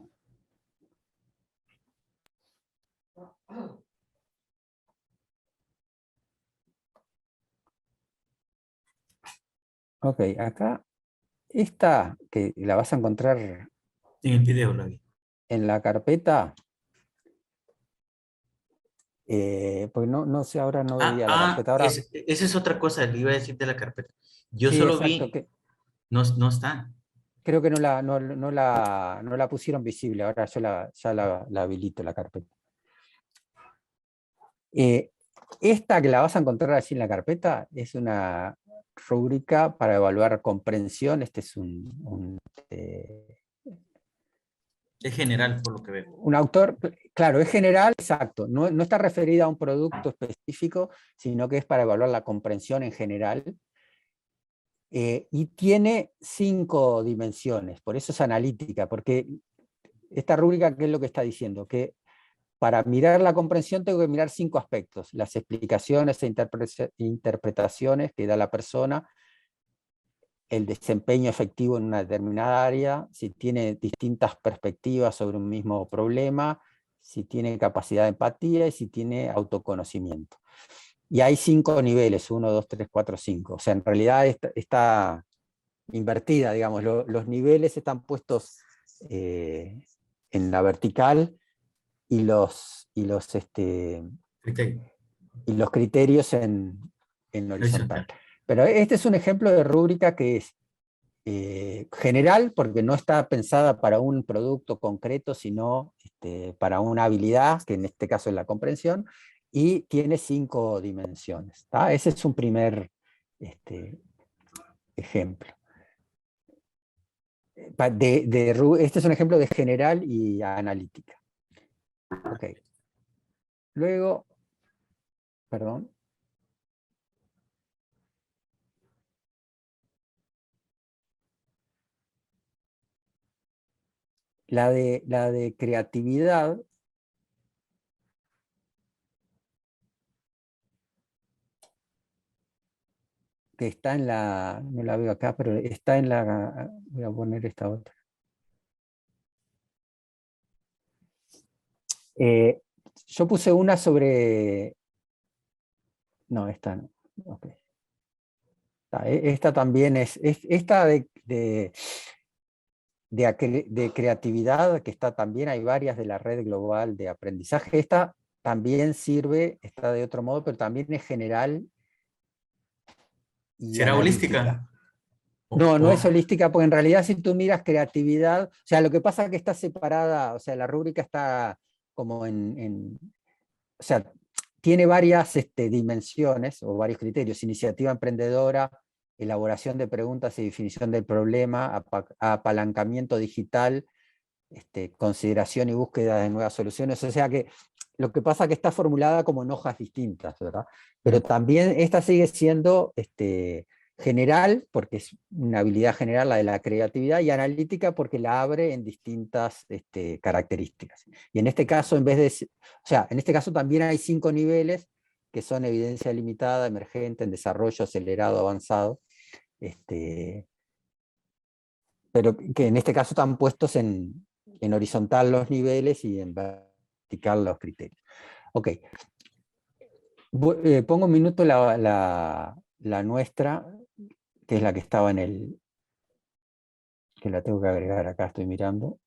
Ok, acá, esta que la vas a encontrar en el video, la vi. En la carpeta, pues no sé, ahora no veía la carpeta. Ahora, Esa es otra cosa, le iba a decir de la carpeta. Yo sí, solo exacto, vi, no está. Creo que no la pusieron visible, ahora yo ya la habilito la carpeta. Esta que la vas a encontrar así en la carpeta es una rúbrica para evaluar comprensión. Este es Es general, por lo que veo. un autor, claro, es general, exacto, no está referida a un producto específico, sino que es para evaluar la comprensión en general. Y tiene 5 dimensiones, por eso es analítica, porque esta rúbrica, ¿qué es lo que está diciendo? Que para mirar la comprensión tengo que mirar 5 aspectos: las explicaciones e interpretaciones que da la persona, el desempeño efectivo en una determinada área, si tiene distintas perspectivas sobre un mismo problema, si tiene capacidad de empatía y si tiene autoconocimiento. Y hay 5 niveles, 1, 2, 3, 4, 5. O sea, en realidad está invertida, digamos, los niveles están puestos en la vertical y los criterios en horizontal. Pero este es un ejemplo de rúbrica que es general, porque no está pensada para un producto concreto, sino para una habilidad, que en este caso es la comprensión, y tiene 5 dimensiones. ¿Tá? Ese es un primer ejemplo. Este es un ejemplo de general y analítica. Ok. Luego, perdón. La de creatividad que está en la, no la veo acá, pero está en la, voy a poner esta otra. Yo puse una sobre, no, esta no, ok. Esta también es esta de creatividad, que está también, hay varias de la red global de aprendizaje. Esta también sirve, está de otro modo, pero también es general. Y ¿será analítica. holística? No, no es holística, porque en realidad si tú miras creatividad, o sea, lo que pasa es que está separada, o sea, la rúbrica está como o sea, tiene varias dimensiones o varios criterios: iniciativa emprendedora, elaboración de preguntas y definición del problema, apalancamiento digital, consideración y búsqueda de nuevas soluciones. O sea que lo que pasa es que está formulada como en hojas distintas, ¿verdad? Pero también esta sigue siendo general, porque es una habilidad general, la de la creatividad, y analítica porque la abre en distintas características. Y en este caso, o sea, en este caso también hay 5 niveles, que son evidencia limitada, emergente, en desarrollo, acelerado, avanzado, pero que en este caso están puestos en horizontal los niveles y en vertical los criterios. Ok. Pongo un minuto la nuestra, que es la que estaba en el, que la tengo que agregar acá, estoy mirando.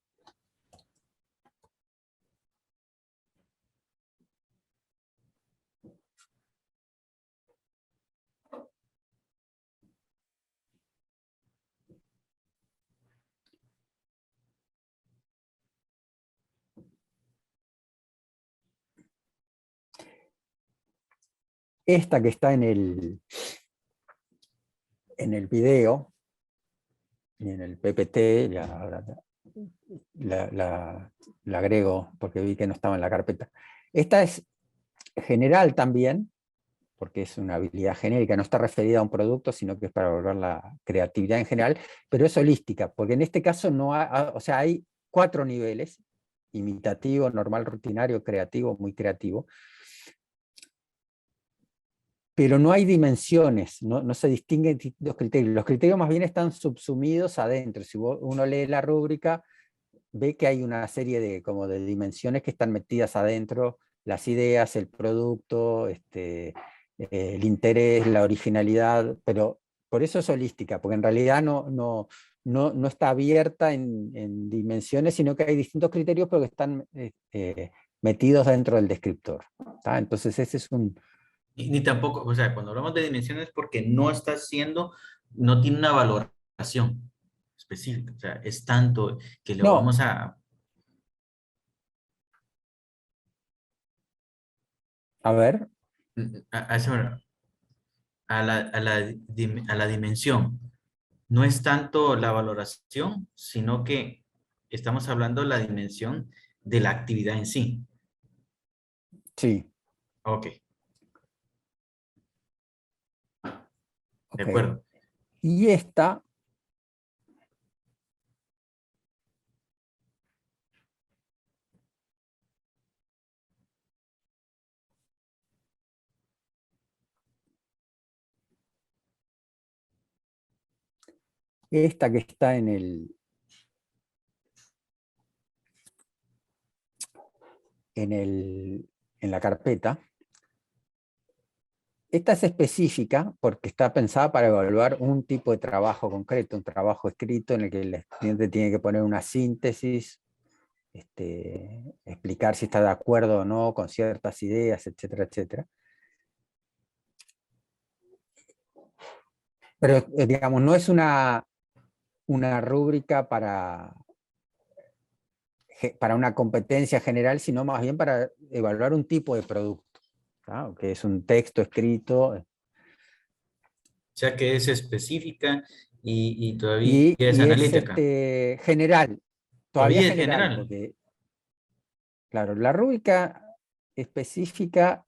Esta que está en el video, y en el PPT, la agrego porque vi que no estaba en la carpeta. Esta es general también, porque es una habilidad genérica, no está referida a un producto, sino que es para evaluar la creatividad en general, pero es holística, porque en este caso no o sea, hay 4 niveles: imitativo, normal, rutinario, creativo, muy creativo, pero no hay dimensiones, no se distinguen distintos criterios. Los criterios más bien están subsumidos adentro. Si uno lee la rúbrica, ve que hay una serie de dimensiones que están metidas adentro: las ideas, el producto, el interés, la originalidad, pero por eso es holística, porque en realidad no está abierta en dimensiones, sino que hay distintos criterios, pero que están metidos dentro del descriptor. ¿Tá? Entonces ese es un... Ni tampoco, o sea, cuando hablamos de dimensiones, porque no está haciendo, no tiene una valoración específica, o sea, es tanto que le No. vamos a... A ver. A la dimensión. No es tanto la valoración, sino que estamos hablando de la dimensión de la actividad en sí. Sí. Ok. Okay. De acuerdo. Y esta... Esta que está en la carpeta, esta es específica porque está pensada para evaluar un tipo de trabajo concreto, un trabajo escrito en el que el estudiante tiene que poner una síntesis, explicar si está de acuerdo o no con ciertas ideas, etcétera, etcétera. Pero, digamos, no es una rúbrica para una competencia general, sino más bien para evaluar un tipo de producto, ¿no? Que es un texto escrito. O sea que es específica y todavía Y es analítica. General, todavía Todavía es general, general. porque, claro, la rúbrica específica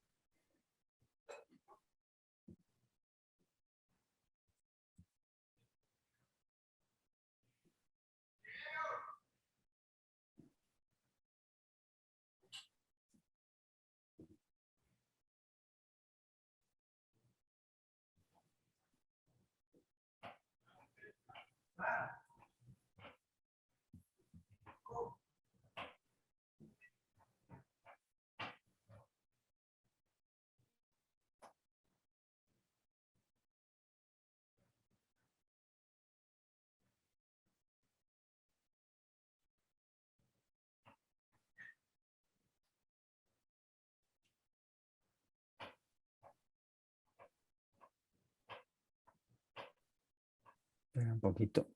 un poquito.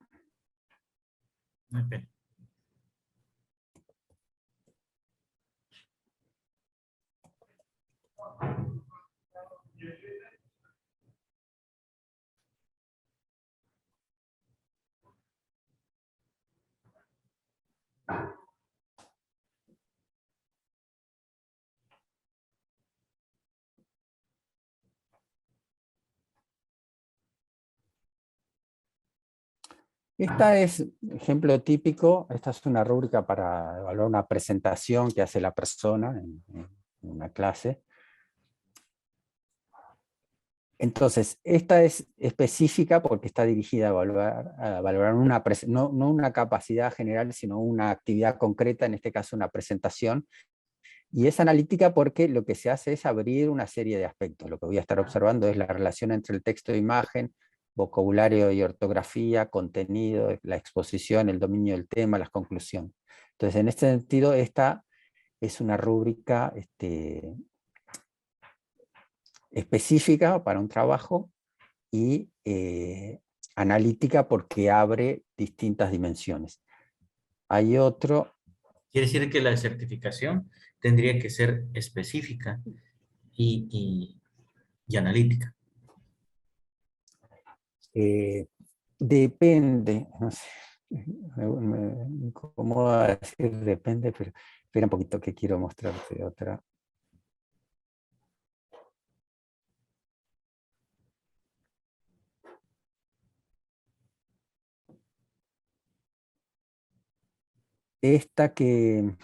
Okay. Esta es ejemplo típico, esta es una rúbrica para evaluar una presentación que hace la persona en una clase. Entonces, esta es específica porque está dirigida a valorar no una capacidad general, sino una actividad concreta, en este caso una presentación. Y es analítica porque lo que se hace es abrir una serie de aspectos. Lo que voy a estar observando es la relación entre el texto e imagen, vocabulario y ortografía, contenido, la exposición, el dominio del tema, las conclusiones. Entonces, en este sentido, esta es una rúbrica específica para un trabajo y analítica porque abre distintas dimensiones. Hay otro... Quiere decir que la certificación tendría que ser específica y analítica. Depende, no sé, me incomoda decir depende, pero espera un poquito que quiero mostrarte otra. Esta que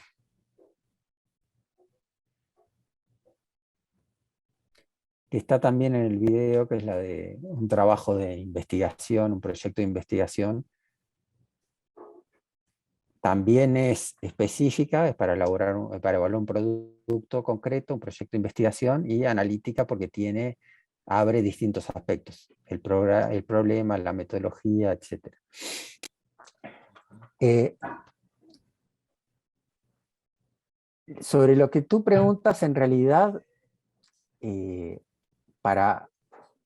está también en el video, que es la de un trabajo de investigación, un proyecto de investigación. También es específica, es para evaluar un producto concreto, un proyecto de investigación, y analítica porque abre distintos aspectos, el problema, la metodología, etc. Sobre lo que tú preguntas, en realidad,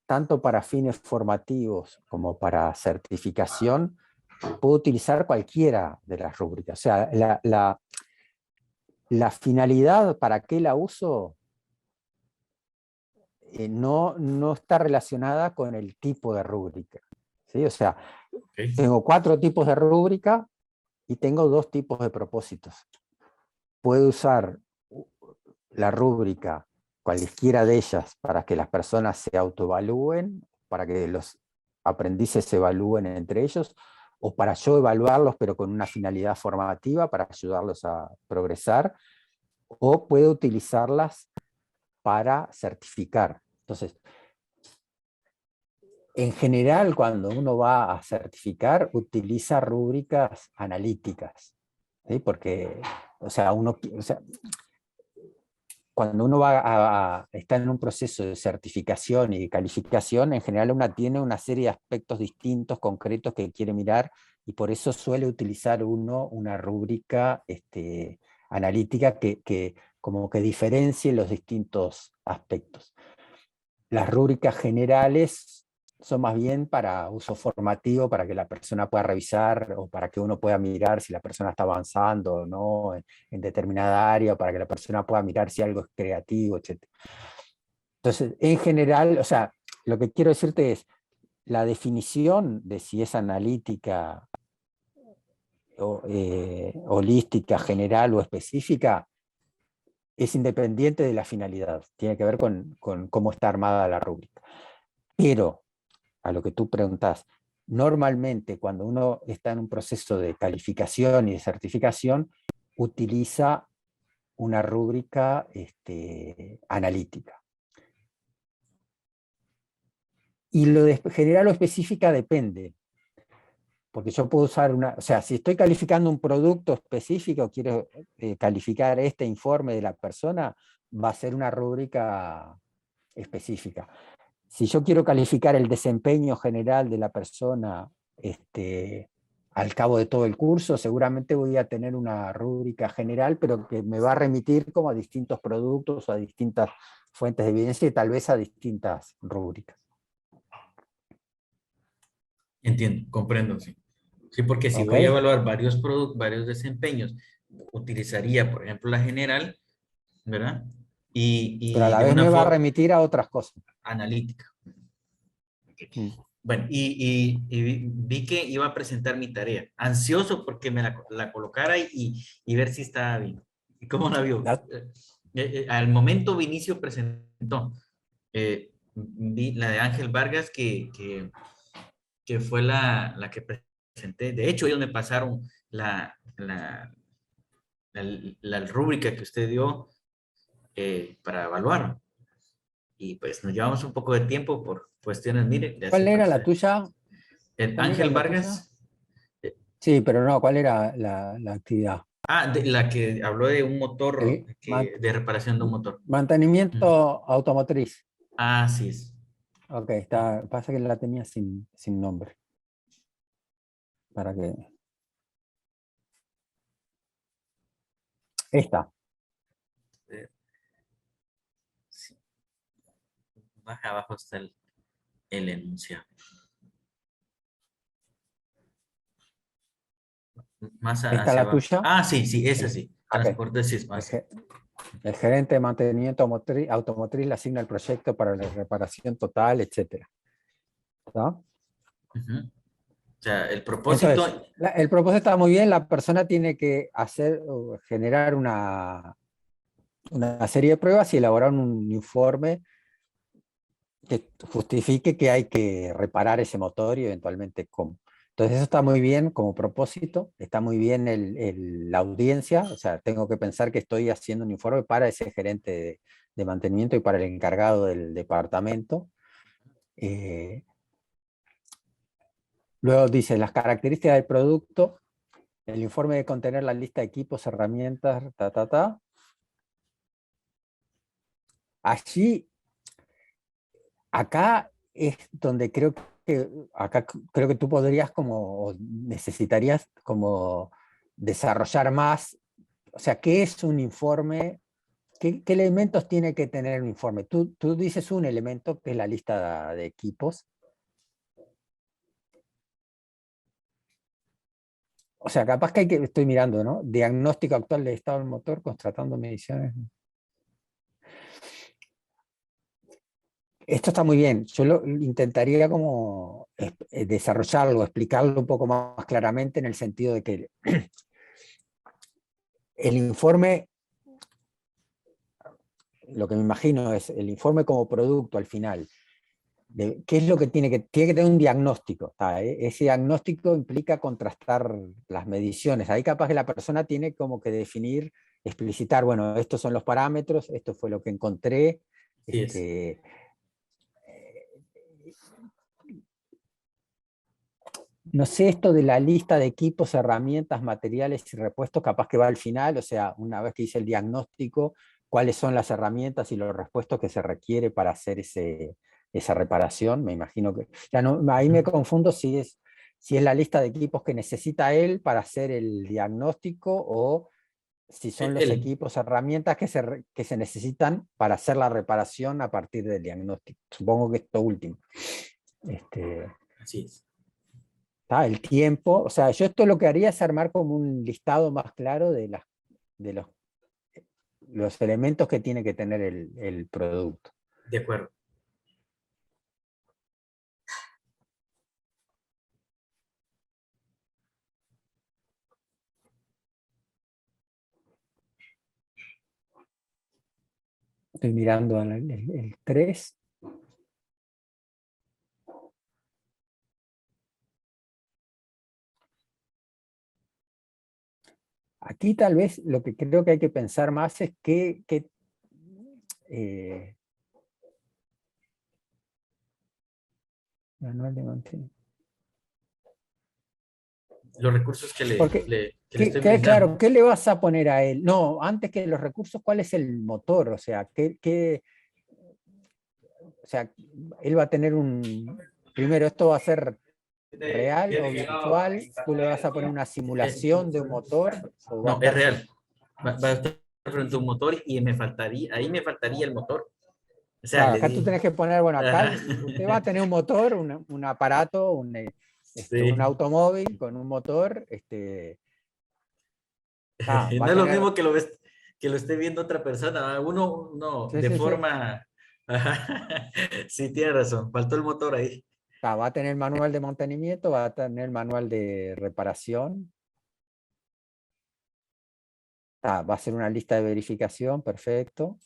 tanto para fines formativos como para certificación, puedo utilizar cualquiera de las rúbricas. O sea, la finalidad, ¿para qué la uso? No está relacionada con el tipo de rúbrica, ¿sí? O sea, tengo 4 tipos de rúbrica y tengo 2 tipos de propósitos. Puedo usar la rúbrica, cualquiera de ellas, para que las personas se autoevalúen, para que los aprendices se evalúen entre ellos, o para yo evaluarlos pero con una finalidad formativa para ayudarlos a progresar, o puedo utilizarlas para certificar. Entonces, En general, cuando uno va a certificar, utiliza rúbricas analíticas, ¿sí? Porque, o sea, cuando uno está en un proceso de certificación y de calificación, en general uno tiene una serie de aspectos distintos, concretos que quiere mirar, y por eso suele utilizar uno una rúbrica analítica que como que diferencie los distintos aspectos. Las rúbricas generales son más bien para uso formativo, para que la persona pueda revisar o para que uno pueda mirar si la persona está avanzando o no en determinada área, o para que la persona pueda mirar si algo es creativo, etc. Entonces, en general, o sea, lo que quiero decirte es, la definición de si es analítica, holística, general o específica, es independiente de la finalidad, tiene que ver con cómo está armada la rúbrica. Pero, a lo que tú preguntás, normalmente cuando uno está en un proceso de calificación y de certificación, utiliza una rúbrica analítica. Y lo de general o específica depende, porque yo puedo usar o sea, si estoy calificando un producto específico, quiero calificar este informe de la persona, va a ser una rúbrica específica. Si yo quiero calificar el desempeño general de la persona al cabo de todo el curso, seguramente voy a tener una rúbrica general, pero que me va a remitir como a distintos productos o a distintas fuentes de evidencia y tal vez a distintas rúbricas. Entiendo, comprendo, sí. Sí, porque si voy a evaluar varios productos, varios desempeños, utilizaría, por ejemplo, la general, ¿verdad? Pero a la vez me va a remitir a otras cosas. Analítica. Okay. Bueno, y vi que iba a presentar mi tarea. Ansioso porque me la colocara y ver si estaba bien. ¿Y cómo la vio? Al momento Vinicio presentó. Vi la de Ángel Vargas que fue la que presenté. De hecho, ellos me pasaron la rúbrica que usted dio para evaluar. Y pues nos llevamos un poco de tiempo por cuestiones, mire. ¿Cuál era la tuya? El Ángel Vargas. Sí, pero no, ¿cuál era la actividad? Ah, la que habló de un motor, de reparación de un motor. Mantenimiento automotriz. Ah, sí es. Ok, pasa que la tenía sin nombre. Para que... Esta. Sí. Más abajo está el enunciado. Más ¿Esta es la abajo. tuya? Ah, sí, sí, esa sí. Transporte Okay. El gerente de mantenimiento automotriz le asigna el proyecto para la reparación total, etc. ¿No? O sea, el propósito... Entonces, el propósito está muy bien, la persona tiene que generar una serie de pruebas y elaborar un informe que justifique que hay que reparar ese motor y eventualmente cómo. Entonces eso está muy bien como propósito, está muy bien la audiencia, o sea, tengo que pensar que estoy haciendo un informe para ese gerente de mantenimiento y para el encargado del departamento. Luego dice, las características del producto, el informe debe contener la lista de equipos, herramientas, Allí, acá es donde creo que tú podrías necesitarías como desarrollar más, o sea, ¿qué es un informe? ¿Qué elementos tiene que tener un informe? Tú dices un elemento que es la lista de equipos. O sea, capaz que estoy mirando, ¿no? Diagnóstico actual del estado del motor, constatando mediciones. Esto está muy bien. Yo intentaría como desarrollarlo, explicarlo un poco más claramente en el sentido de que el informe, lo que me imagino es el informe como producto al final. ¿Qué es lo que tiene que tener un diagnóstico? Ese diagnóstico implica contrastar las mediciones. Ahí capaz que la persona tiene como que definir, explicitar, bueno, estos son los parámetros, esto fue lo que encontré. No sé esto de la lista de equipos, herramientas, materiales y repuestos, capaz que va al final, o sea, una vez que hice el diagnóstico, cuáles son las herramientas y los repuestos que se requiere para hacer esa reparación. Me imagino que... Ya no, ahí me confundo si es la lista de equipos que necesita él para hacer el diagnóstico o si son los equipos, herramientas que se necesitan para hacer la reparación a partir del diagnóstico. Supongo que esto último. Así es. El tiempo, o sea, yo esto lo que haría es armar como un listado más claro de los elementos que tiene que tener el producto. De acuerdo. Estoy mirando el 3. Aquí tal vez lo que creo que hay que pensar más es manual de mantenimiento. Los recursos que le estoy brindando. Claro, ¿qué le vas a poner a él? No, antes que los recursos, ¿cuál es el motor? O sea, o sea, él va a tener primero, esto va a ser real o virtual, tú le vas a poner una simulación de un motor. No, es real. Va a estar frente a un motor y ahí me faltaría el motor. O sea, claro, acá tú tenés que poner, bueno, acá usted va a tener un motor, un aparato, un automóvil con un motor. No es lo mismo que lo esté viendo otra persona. Uno no, sí, de sí, forma... Sí, tiene razón, faltó el motor ahí. Va a tener manual de mantenimiento, va a tener manual de reparación. Va a ser una lista de verificación, perfecto.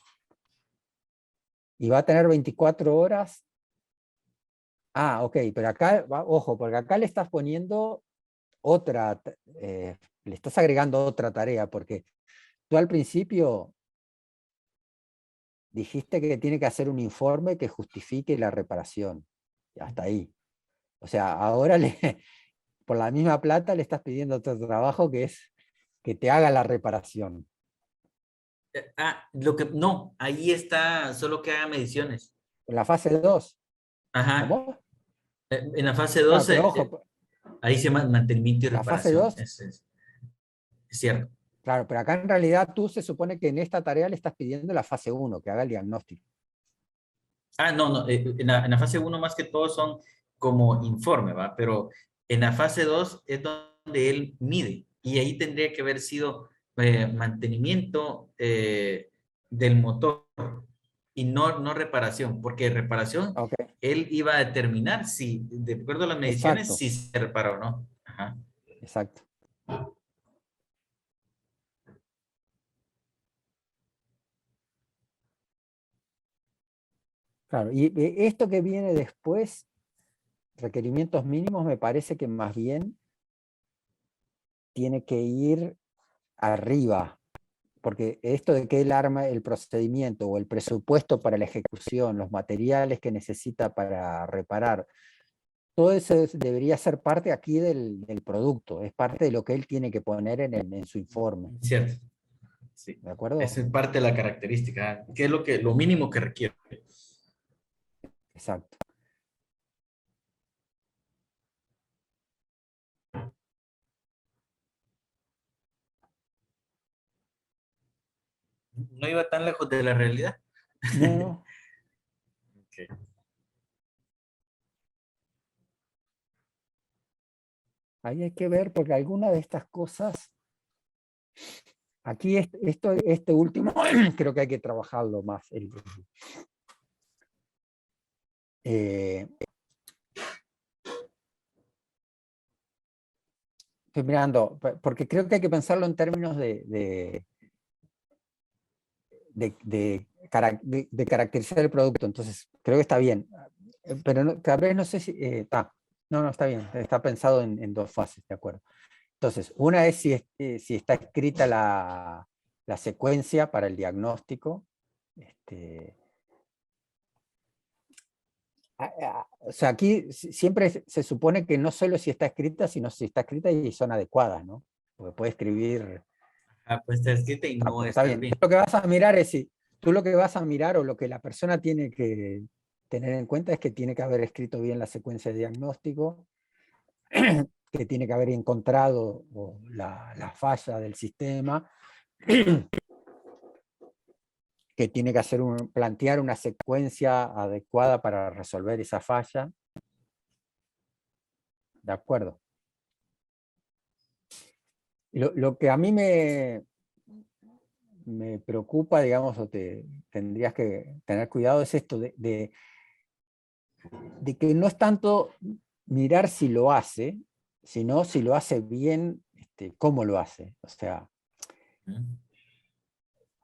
Y va a tener 24 horas. Ok, pero acá, ojo, porque acá le estás poniendo otra, le estás agregando otra tarea, porque tú al principio dijiste que tiene que hacer un informe que justifique la reparación. Hasta ahí. O sea, ahora por la misma plata le estás pidiendo otro trabajo que es que te haga la reparación. No, ahí está, solo que haga mediciones. En la fase 2. Ajá. ¿Cómo? En la fase 2, ahí se llama mantenimiento y reparación. La fase 2. Es cierto. Claro, pero acá en realidad tú se supone que en esta tarea le estás pidiendo la fase 1, que haga el diagnóstico. No, en la fase 1 más que todo son como informe, ¿va? Pero en la fase 2 es donde él mide y ahí tendría que haber sido mantenimiento del motor y no reparación, porque reparación él iba a determinar si, de acuerdo a las mediciones, si se reparó o no. Ajá. Exacto. Claro, y esto que viene después, requerimientos mínimos, me parece que más bien tiene que ir arriba, porque esto de que él arma el procedimiento o el presupuesto para la ejecución, los materiales que necesita para reparar, todo eso debería ser parte aquí del producto, es parte de lo que él tiene que poner en su informe. Cierto. Sí. ¿De acuerdo? Esa es parte de la característica, que es lo mínimo que requiere. Exacto. No iba tan lejos de la realidad. No. Okay. Ahí hay que ver, porque alguna de estas cosas, aquí este último, creo que hay que trabajarlo más. Estoy mirando, porque creo que hay que pensarlo en términos de caracterizar el producto, entonces creo que está bien, pero tal vez no sé si está. No, está bien, está pensado en 2 fases, de acuerdo. Entonces, una es si está escrita la secuencia para el diagnóstico. O sea, aquí siempre se supone que no solo si está escrita, sino si está escrita y son adecuadas, ¿no? Porque puede escribir... pues está escrita y no está bien. Lo que vas a mirar es si tú lo que vas a mirar o lo que la persona tiene que tener en cuenta es que tiene que haber escrito bien la secuencia de diagnóstico, que tiene que haber encontrado la falla del sistema, que tiene que plantear una secuencia adecuada para resolver esa falla. ¿De acuerdo? Lo que a mí me preocupa, digamos, o tendrías que tener cuidado, es esto de que no es tanto mirar si lo hace, sino si lo hace bien, cómo lo hace. O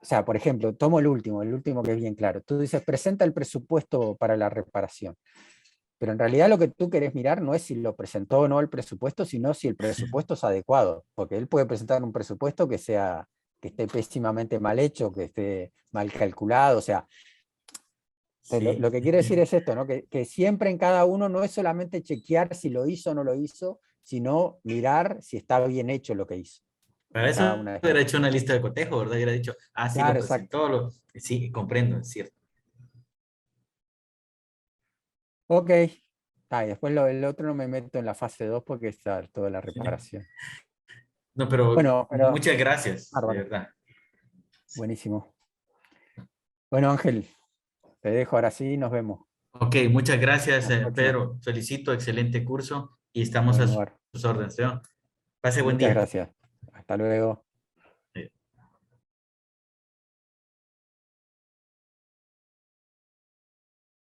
sea, por ejemplo, tomo el último que es bien claro. Tú dices, presenta el presupuesto para la reparación. Pero en realidad lo que tú querés mirar no es si lo presentó o no el presupuesto, sino si el presupuesto es adecuado. Porque él puede presentar un presupuesto que esté pésimamente mal hecho, que esté mal calculado. O sea, lo que quiere decir es esto, ¿no? Que siempre en cada uno no es solamente chequear si lo hizo o no lo hizo, sino mirar si está bien hecho lo que hizo. Para eso hubiera hecho una lista de cotejo, ¿verdad? Y hubiera dicho, sí, claro, lo presentó, sí, comprendo, es cierto. Ok. Y después el otro no me meto en la fase 2 porque está toda la reparación. No, pero, bueno, muchas gracias, bárbaro. de verdad. Buenísimo. Bueno, Ángel, te dejo ahora sí, nos vemos. Ok, muchas gracias, Pedro. Felicito, excelente curso y estamos a sus órdenes, ¿no? Pase buen día. Muchas gracias. Hasta luego.